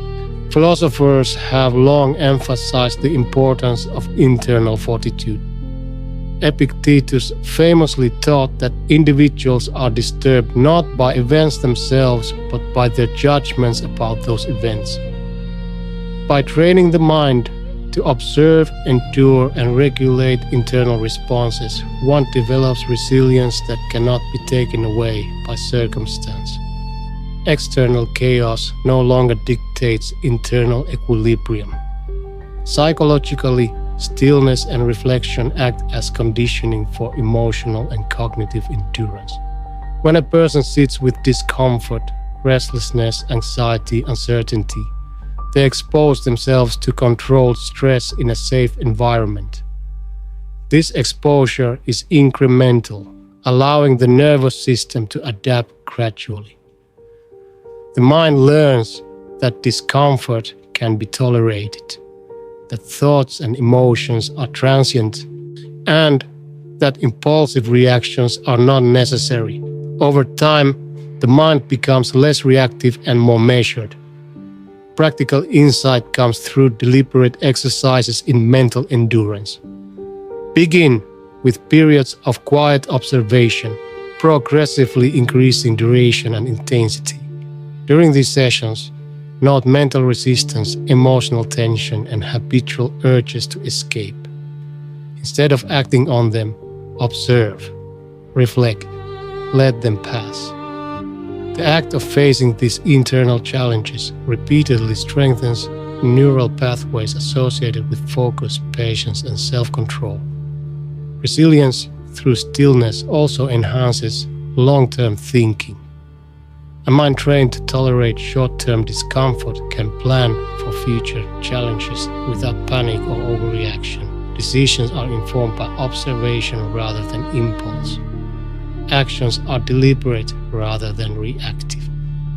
Philosophers have long emphasized the importance of internal fortitude. Epictetus famously taught that individuals are disturbed not by events themselves, but by their judgments about those events. By training the mind to observe, endure, and regulate internal responses, one develops resilience that cannot be taken away by circumstance. External chaos no longer dictates internal equilibrium. Psychologically, stillness and reflection act as conditioning for emotional and cognitive endurance. When a person sits with discomfort, restlessness, anxiety, uncertainty, they expose themselves to controlled stress in a safe environment. This exposure is incremental, allowing the nervous system to adapt gradually. The mind learns that discomfort can be tolerated, that thoughts and emotions are transient, and that impulsive reactions are not necessary. Over time, the mind becomes less reactive and more measured. Practical insight comes through deliberate exercises in mental endurance. Begin with periods of quiet observation, progressively increasing duration and intensity. During these sessions, note mental resistance, emotional tension, and habitual urges to escape. Instead of acting on them, observe, reflect, let them pass. The act of facing these internal challenges repeatedly strengthens neural pathways associated with focus, patience, and self-control. Resilience through stillness also enhances long-term thinking. A mind trained to tolerate short-term discomfort can plan for future challenges without panic or overreaction. Decisions are informed by observation rather than impulse. Actions are deliberate rather than reactive.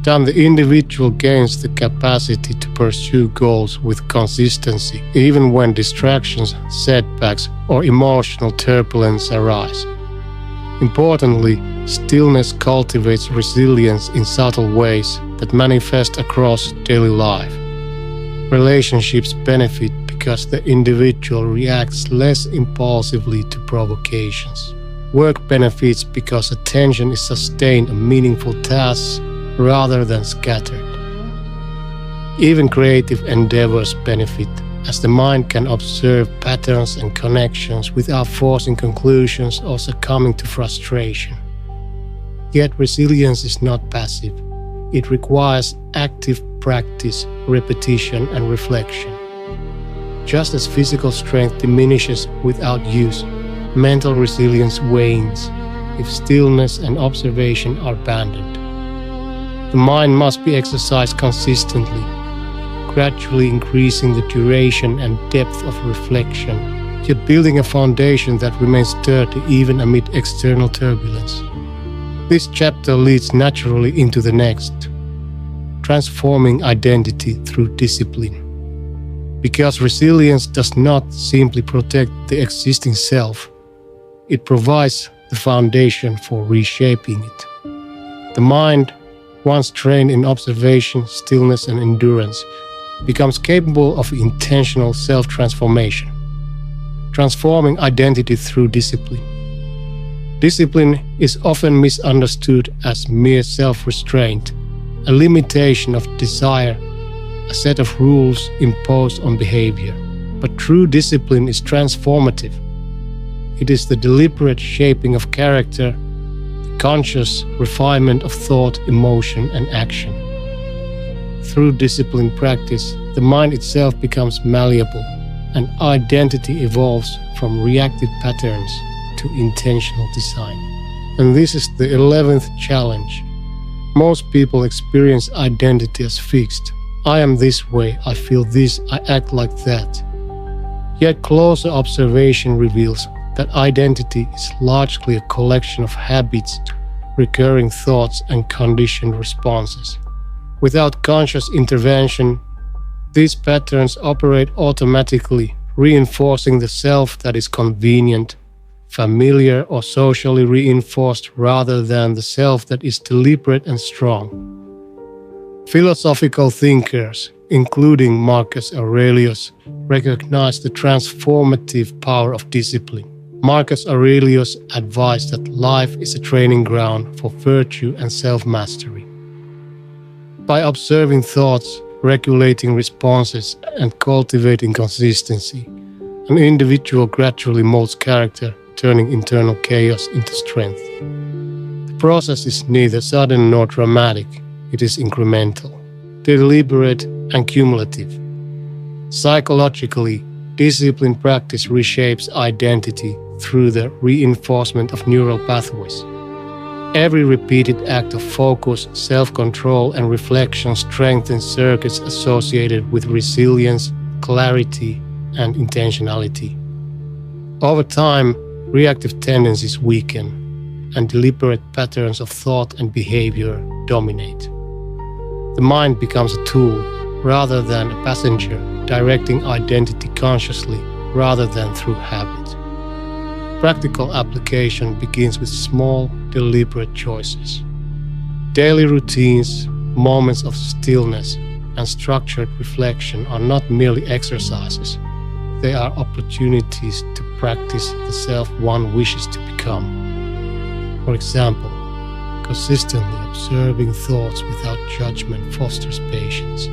Then the individual gains the capacity to pursue goals with consistency, even when distractions, setbacks, or emotional turbulence arise. Importantly, stillness cultivates resilience in subtle ways that manifest across daily life. Relationships benefit because the individual reacts less impulsively to provocations. Work benefits because attention is sustained on meaningful tasks rather than scattered. Even creative endeavors benefit, as the mind can observe patterns and connections without forcing conclusions or succumbing to frustration. Yet resilience is not passive. It requires active practice, repetition, and reflection. Just as physical strength diminishes without use, mental resilience wanes if stillness and observation are abandoned. The mind must be exercised consistently, gradually increasing the duration and depth of reflection, yet building a foundation that remains sturdy even amid external turbulence. This chapter leads naturally into the next, transforming identity through discipline. Because resilience does not simply protect the existing self, it provides the foundation for reshaping it. The mind, once trained in observation, stillness, and endurance, becomes capable of intentional self-transformation, transforming identity through discipline. Discipline is often misunderstood as mere self-restraint, a limitation of desire, a set of rules imposed on behavior. But true discipline is transformative. It is the deliberate shaping of character, the conscious refinement of thought, emotion, and action. Through disciplined practice, the mind itself becomes malleable, and identity evolves from reactive patterns to intentional design. And this is the 11th challenge. Most people experience identity as fixed. I am this way, I feel this, I act like that. Yet closer observation reveals that identity is largely a collection of habits, recurring thoughts, and conditioned responses. Without conscious intervention, these patterns operate automatically, reinforcing the self that is convenient, familiar, or socially reinforced rather than the self that is deliberate and strong. Philosophical thinkers, including Marcus Aurelius, recognize the transformative power of discipline. Marcus Aurelius advised that life is a training ground for virtue and self-mastery. By observing thoughts, regulating responses, and cultivating consistency, an individual gradually molds character, turning internal chaos into strength. The process is neither sudden nor dramatic. It is incremental, deliberate, and cumulative. Psychologically, disciplined practice reshapes identity through the reinforcement of neural pathways. Every repeated act of focus, self-control, and reflection strengthens circuits associated with resilience, clarity, and intentionality. Over time, reactive tendencies weaken, and deliberate patterns of thought and behavior dominate. The mind becomes a tool rather than a passenger, directing identity consciously rather than through habit. Practical application begins with small, deliberate choices. Daily routines, moments of stillness, and structured reflection are not merely exercises. They are opportunities to practice the self one wishes to become. For example, consistently observing thoughts without judgment fosters patience.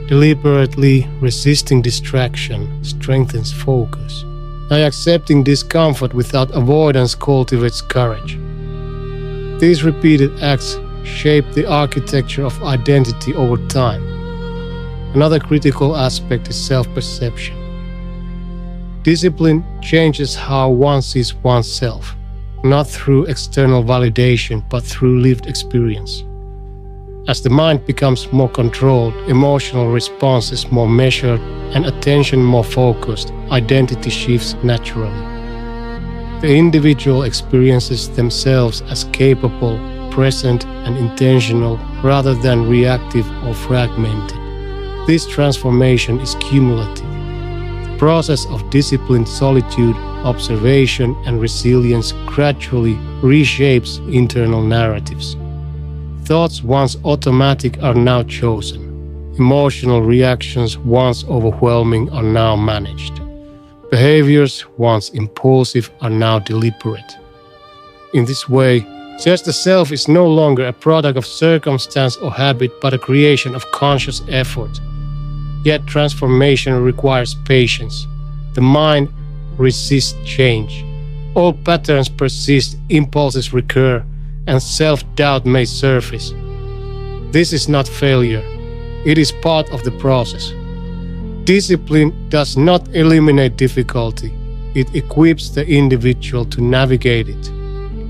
Deliberately resisting distraction strengthens focus. By accepting discomfort without avoidance cultivates courage. These repeated acts shape the architecture of identity over time. Another critical aspect is self-perception. Discipline changes how one sees oneself, not through external validation but through lived experience. As the mind becomes more controlled, emotional responses more measured, and attention more focused, identity shifts naturally. The individual experiences themselves as capable, present, and intentional rather than reactive or fragmented. This transformation is cumulative. The process of disciplined solitude, observation, and resilience gradually reshapes internal narratives. Thoughts once automatic are now chosen. Emotional reactions once overwhelming are now managed. Behaviors once impulsive are now deliberate. In this way, just the self is no longer a product of circumstance or habit, but a creation of conscious effort. Yet transformation requires patience. The mind resists change. Old patterns persist, impulses recur, and self-doubt may surface. This is not failure. It is part of the process. Discipline does not eliminate difficulty. It equips the individual to navigate it.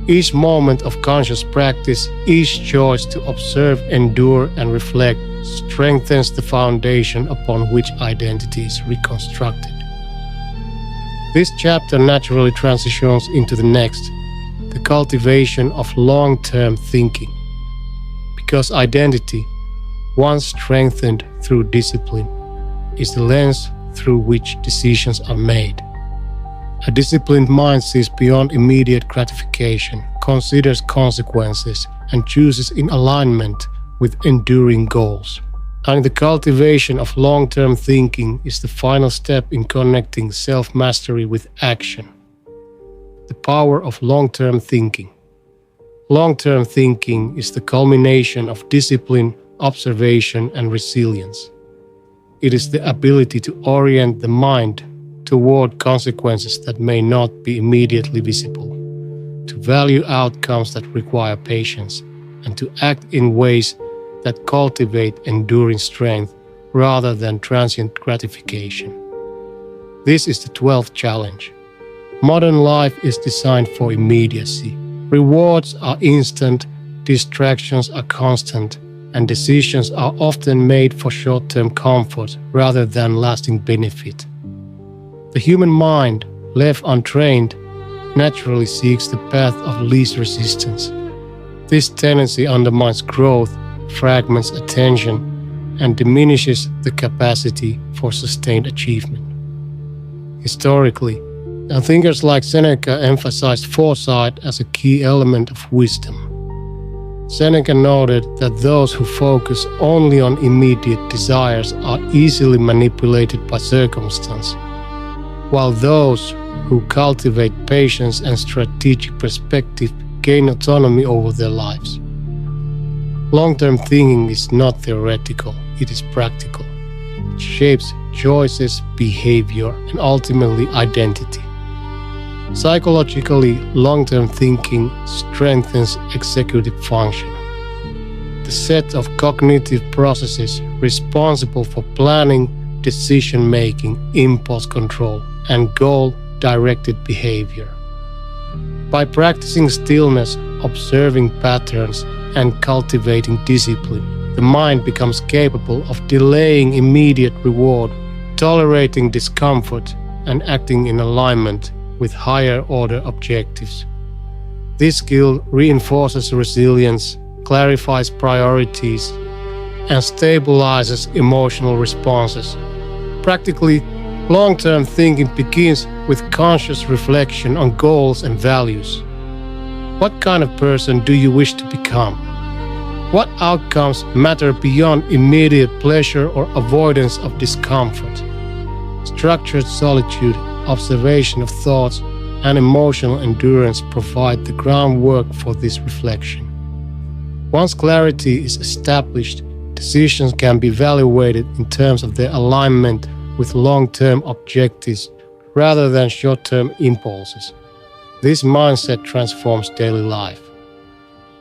Each moment of conscious practice, each choice to observe, endure, and reflect strengthens the foundation upon which identity is reconstructed. This chapter naturally transitions into the next, the cultivation of long-term thinking. Because identity, once strengthened through discipline, is the lens through which decisions are made. A disciplined mind sees beyond immediate gratification, considers consequences, and chooses in alignment with enduring goals. And the cultivation of long-term thinking is the final step in connecting self-mastery with action. The power of long-term thinking. Long-term thinking is the culmination of discipline, observation, and resilience. It is the ability to orient the mind toward consequences that may not be immediately visible, to value outcomes that require patience, and to act in ways that cultivate enduring strength rather than transient gratification. This is the 12th challenge. Modern life is designed for immediacy. Rewards are instant, distractions are constant, and decisions are often made for short-term comfort rather than lasting benefit. The human mind, left untrained, naturally seeks the path of least resistance. This tendency undermines growth, fragments attention, and diminishes the capacity for sustained achievement. Historically, thinkers like Seneca emphasized foresight as a key element of wisdom. Seneca noted that those who focus only on immediate desires are easily manipulated by circumstance, while those who cultivate patience and strategic perspective gain autonomy over their lives. Long-term thinking is not theoretical, it is practical. It shapes choices, behavior, and ultimately identity. Psychologically, long-term thinking strengthens executive function. The set of cognitive processes responsible for planning, decision-making, impulse control, and goal-directed behavior. By practicing stillness, observing patterns, and cultivating discipline, the mind becomes capable of delaying immediate reward, tolerating discomfort, and acting in alignment with higher-order objectives. This skill reinforces resilience, clarifies priorities, and stabilizes emotional responses. Practically, long-term thinking begins with conscious reflection on goals and values. What kind of person do you wish to become? What outcomes matter beyond immediate pleasure or avoidance of discomfort? Structured solitude, observation of thoughts, and emotional endurance provide the groundwork for this reflection. Once clarity is established, decisions can be evaluated in terms of their alignment with long-term objectives rather than short-term impulses. This mindset transforms daily life.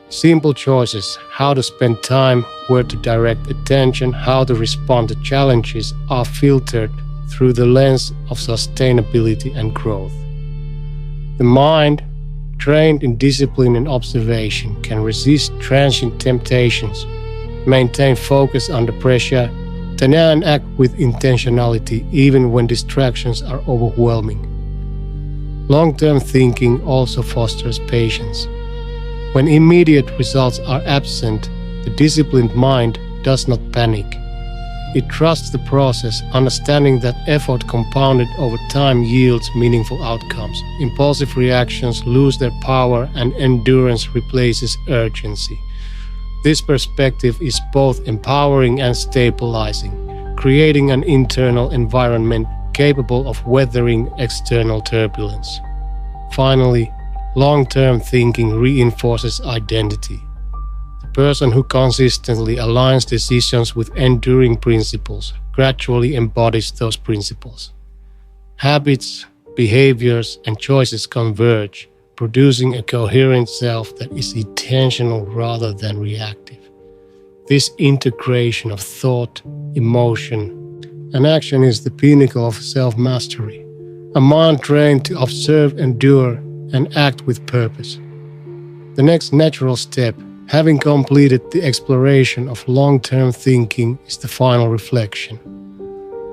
Simple choices, how to spend time, where to direct attention, how to respond to challenges, are filtered through the lens of sustainability and growth. The mind, trained in discipline and observation, can resist transient temptations, maintain focus under pressure, and act with intentionality even when distractions are overwhelming. Long-term thinking also fosters patience. When immediate results are absent, the disciplined mind does not panic. It trusts the process, understanding that effort compounded over time yields meaningful outcomes. Impulsive reactions lose their power and endurance replaces urgency. This perspective is both empowering and stabilizing, creating an internal environment capable of weathering external turbulence. Finally, long-term thinking reinforces identity. The person who consistently aligns decisions with enduring principles gradually embodies those principles. Habits, behaviors, and choices converge, producing a coherent self that is intentional rather than reactive. This integration of thought, emotion, and action is the pinnacle of self-mastery, a mind trained to observe, endure, and act with purpose. The next natural step, having completed the exploration of long-term thinking, is the final reflection.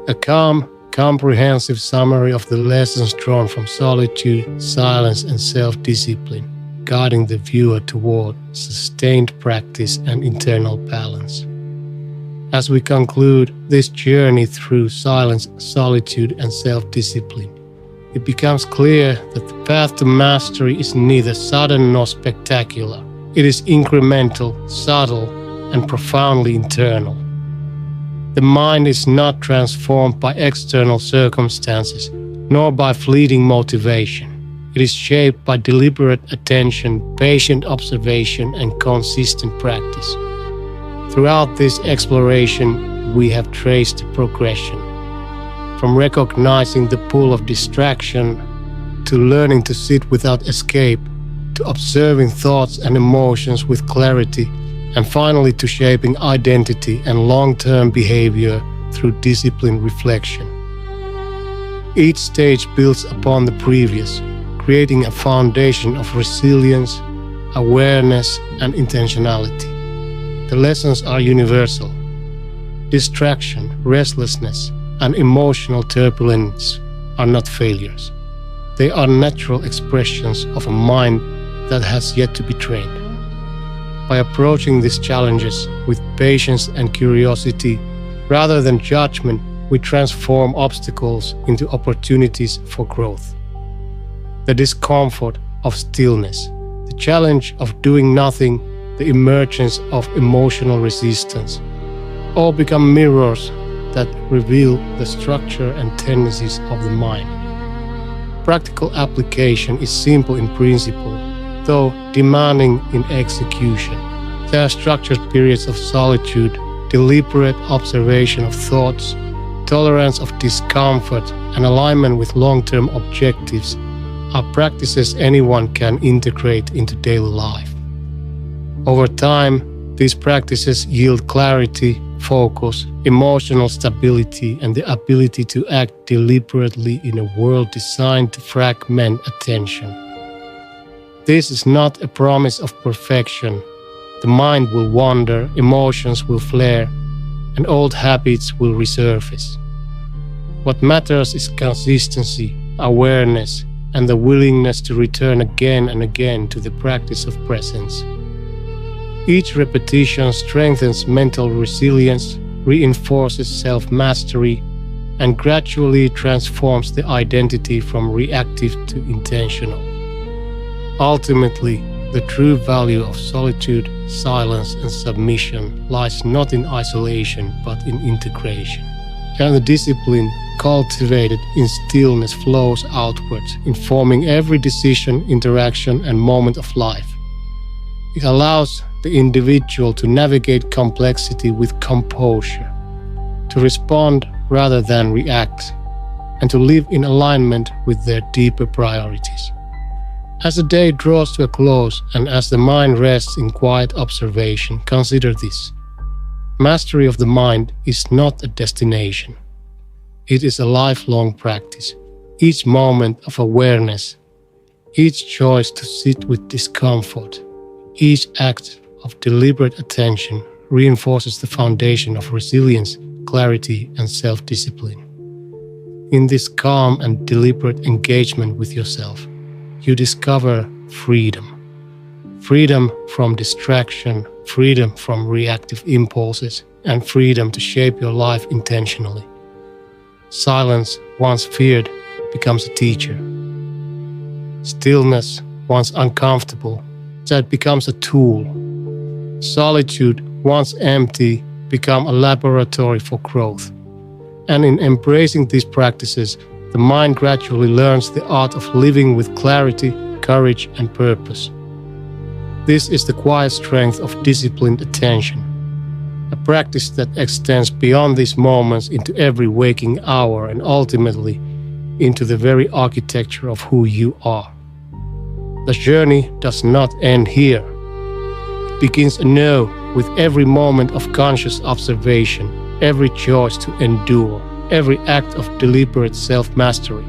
A calm, comprehensive summary of the lessons drawn from solitude, silence, and self-discipline, guiding the viewer toward sustained practice and internal balance. As we conclude this journey through silence, solitude, and self-discipline, it becomes clear that the path to mastery is neither sudden nor spectacular. It is incremental, subtle, and profoundly internal. The mind is not transformed by external circumstances, nor by fleeting motivation. It is shaped by deliberate attention, patient observation, and consistent practice. Throughout this exploration, we have traced the progression, from recognizing the pull of distraction, to learning to sit without escape, to observing thoughts and emotions with clarity, and finally to shaping identity and long-term behavior through disciplined reflection. Each stage builds upon the previous, creating a foundation of resilience, awareness, and intentionality. The lessons are universal. Distraction, restlessness, and emotional turbulence are not failures. They are natural expressions of a mind that has yet to be trained. By approaching these challenges with patience and curiosity, rather than judgment, we transform obstacles into opportunities for growth. The discomfort of stillness, the challenge of doing nothing, the emergence of emotional resistance, all become mirrors that reveal the structure and tendencies of the mind. Practical application is simple in principle, though demanding in execution. There are structured periods of solitude, deliberate observation of thoughts, tolerance of discomfort, and alignment with long-term objectives are practices anyone can integrate into daily life. Over time, these practices yield clarity, focus, emotional stability, and the ability to act deliberately in a world designed to fragment attention. This is not a promise of perfection. The mind will wander, emotions will flare, and old habits will resurface. What matters is consistency, awareness, and the willingness to return again and again to the practice of presence. Each repetition strengthens mental resilience, reinforces self-mastery, and gradually transforms the identity from reactive to intentional. Ultimately, the true value of solitude, silence, and submission lies not in isolation but in integration. And the discipline cultivated in stillness flows outwards, informing every decision, interaction, and moment of life. It allows the individual to navigate complexity with composure, to respond rather than react, and to live in alignment with their deeper priorities. As the day draws to a close and as the mind rests in quiet observation, consider this. Mastery of the mind is not a destination. It is a lifelong practice. Each moment of awareness, each choice to sit with discomfort, each act of deliberate attention reinforces the foundation of resilience, clarity, and self-discipline. In this calm and deliberate engagement with yourself, you discover freedom. Freedom from distraction, freedom from reactive impulses, and freedom to shape your life intentionally. Silence, once feared, becomes a teacher. Stillness, once uncomfortable, that becomes a tool. Solitude, once empty, becomes a laboratory for growth. And in embracing these practices, the mind gradually learns the art of living with clarity, courage, and purpose. This is the quiet strength of disciplined attention, a practice that extends beyond these moments into every waking hour and ultimately into the very architecture of who you are. The journey does not end here. It begins anew with every moment of conscious observation, every choice to endure, every act of deliberate self-mastery.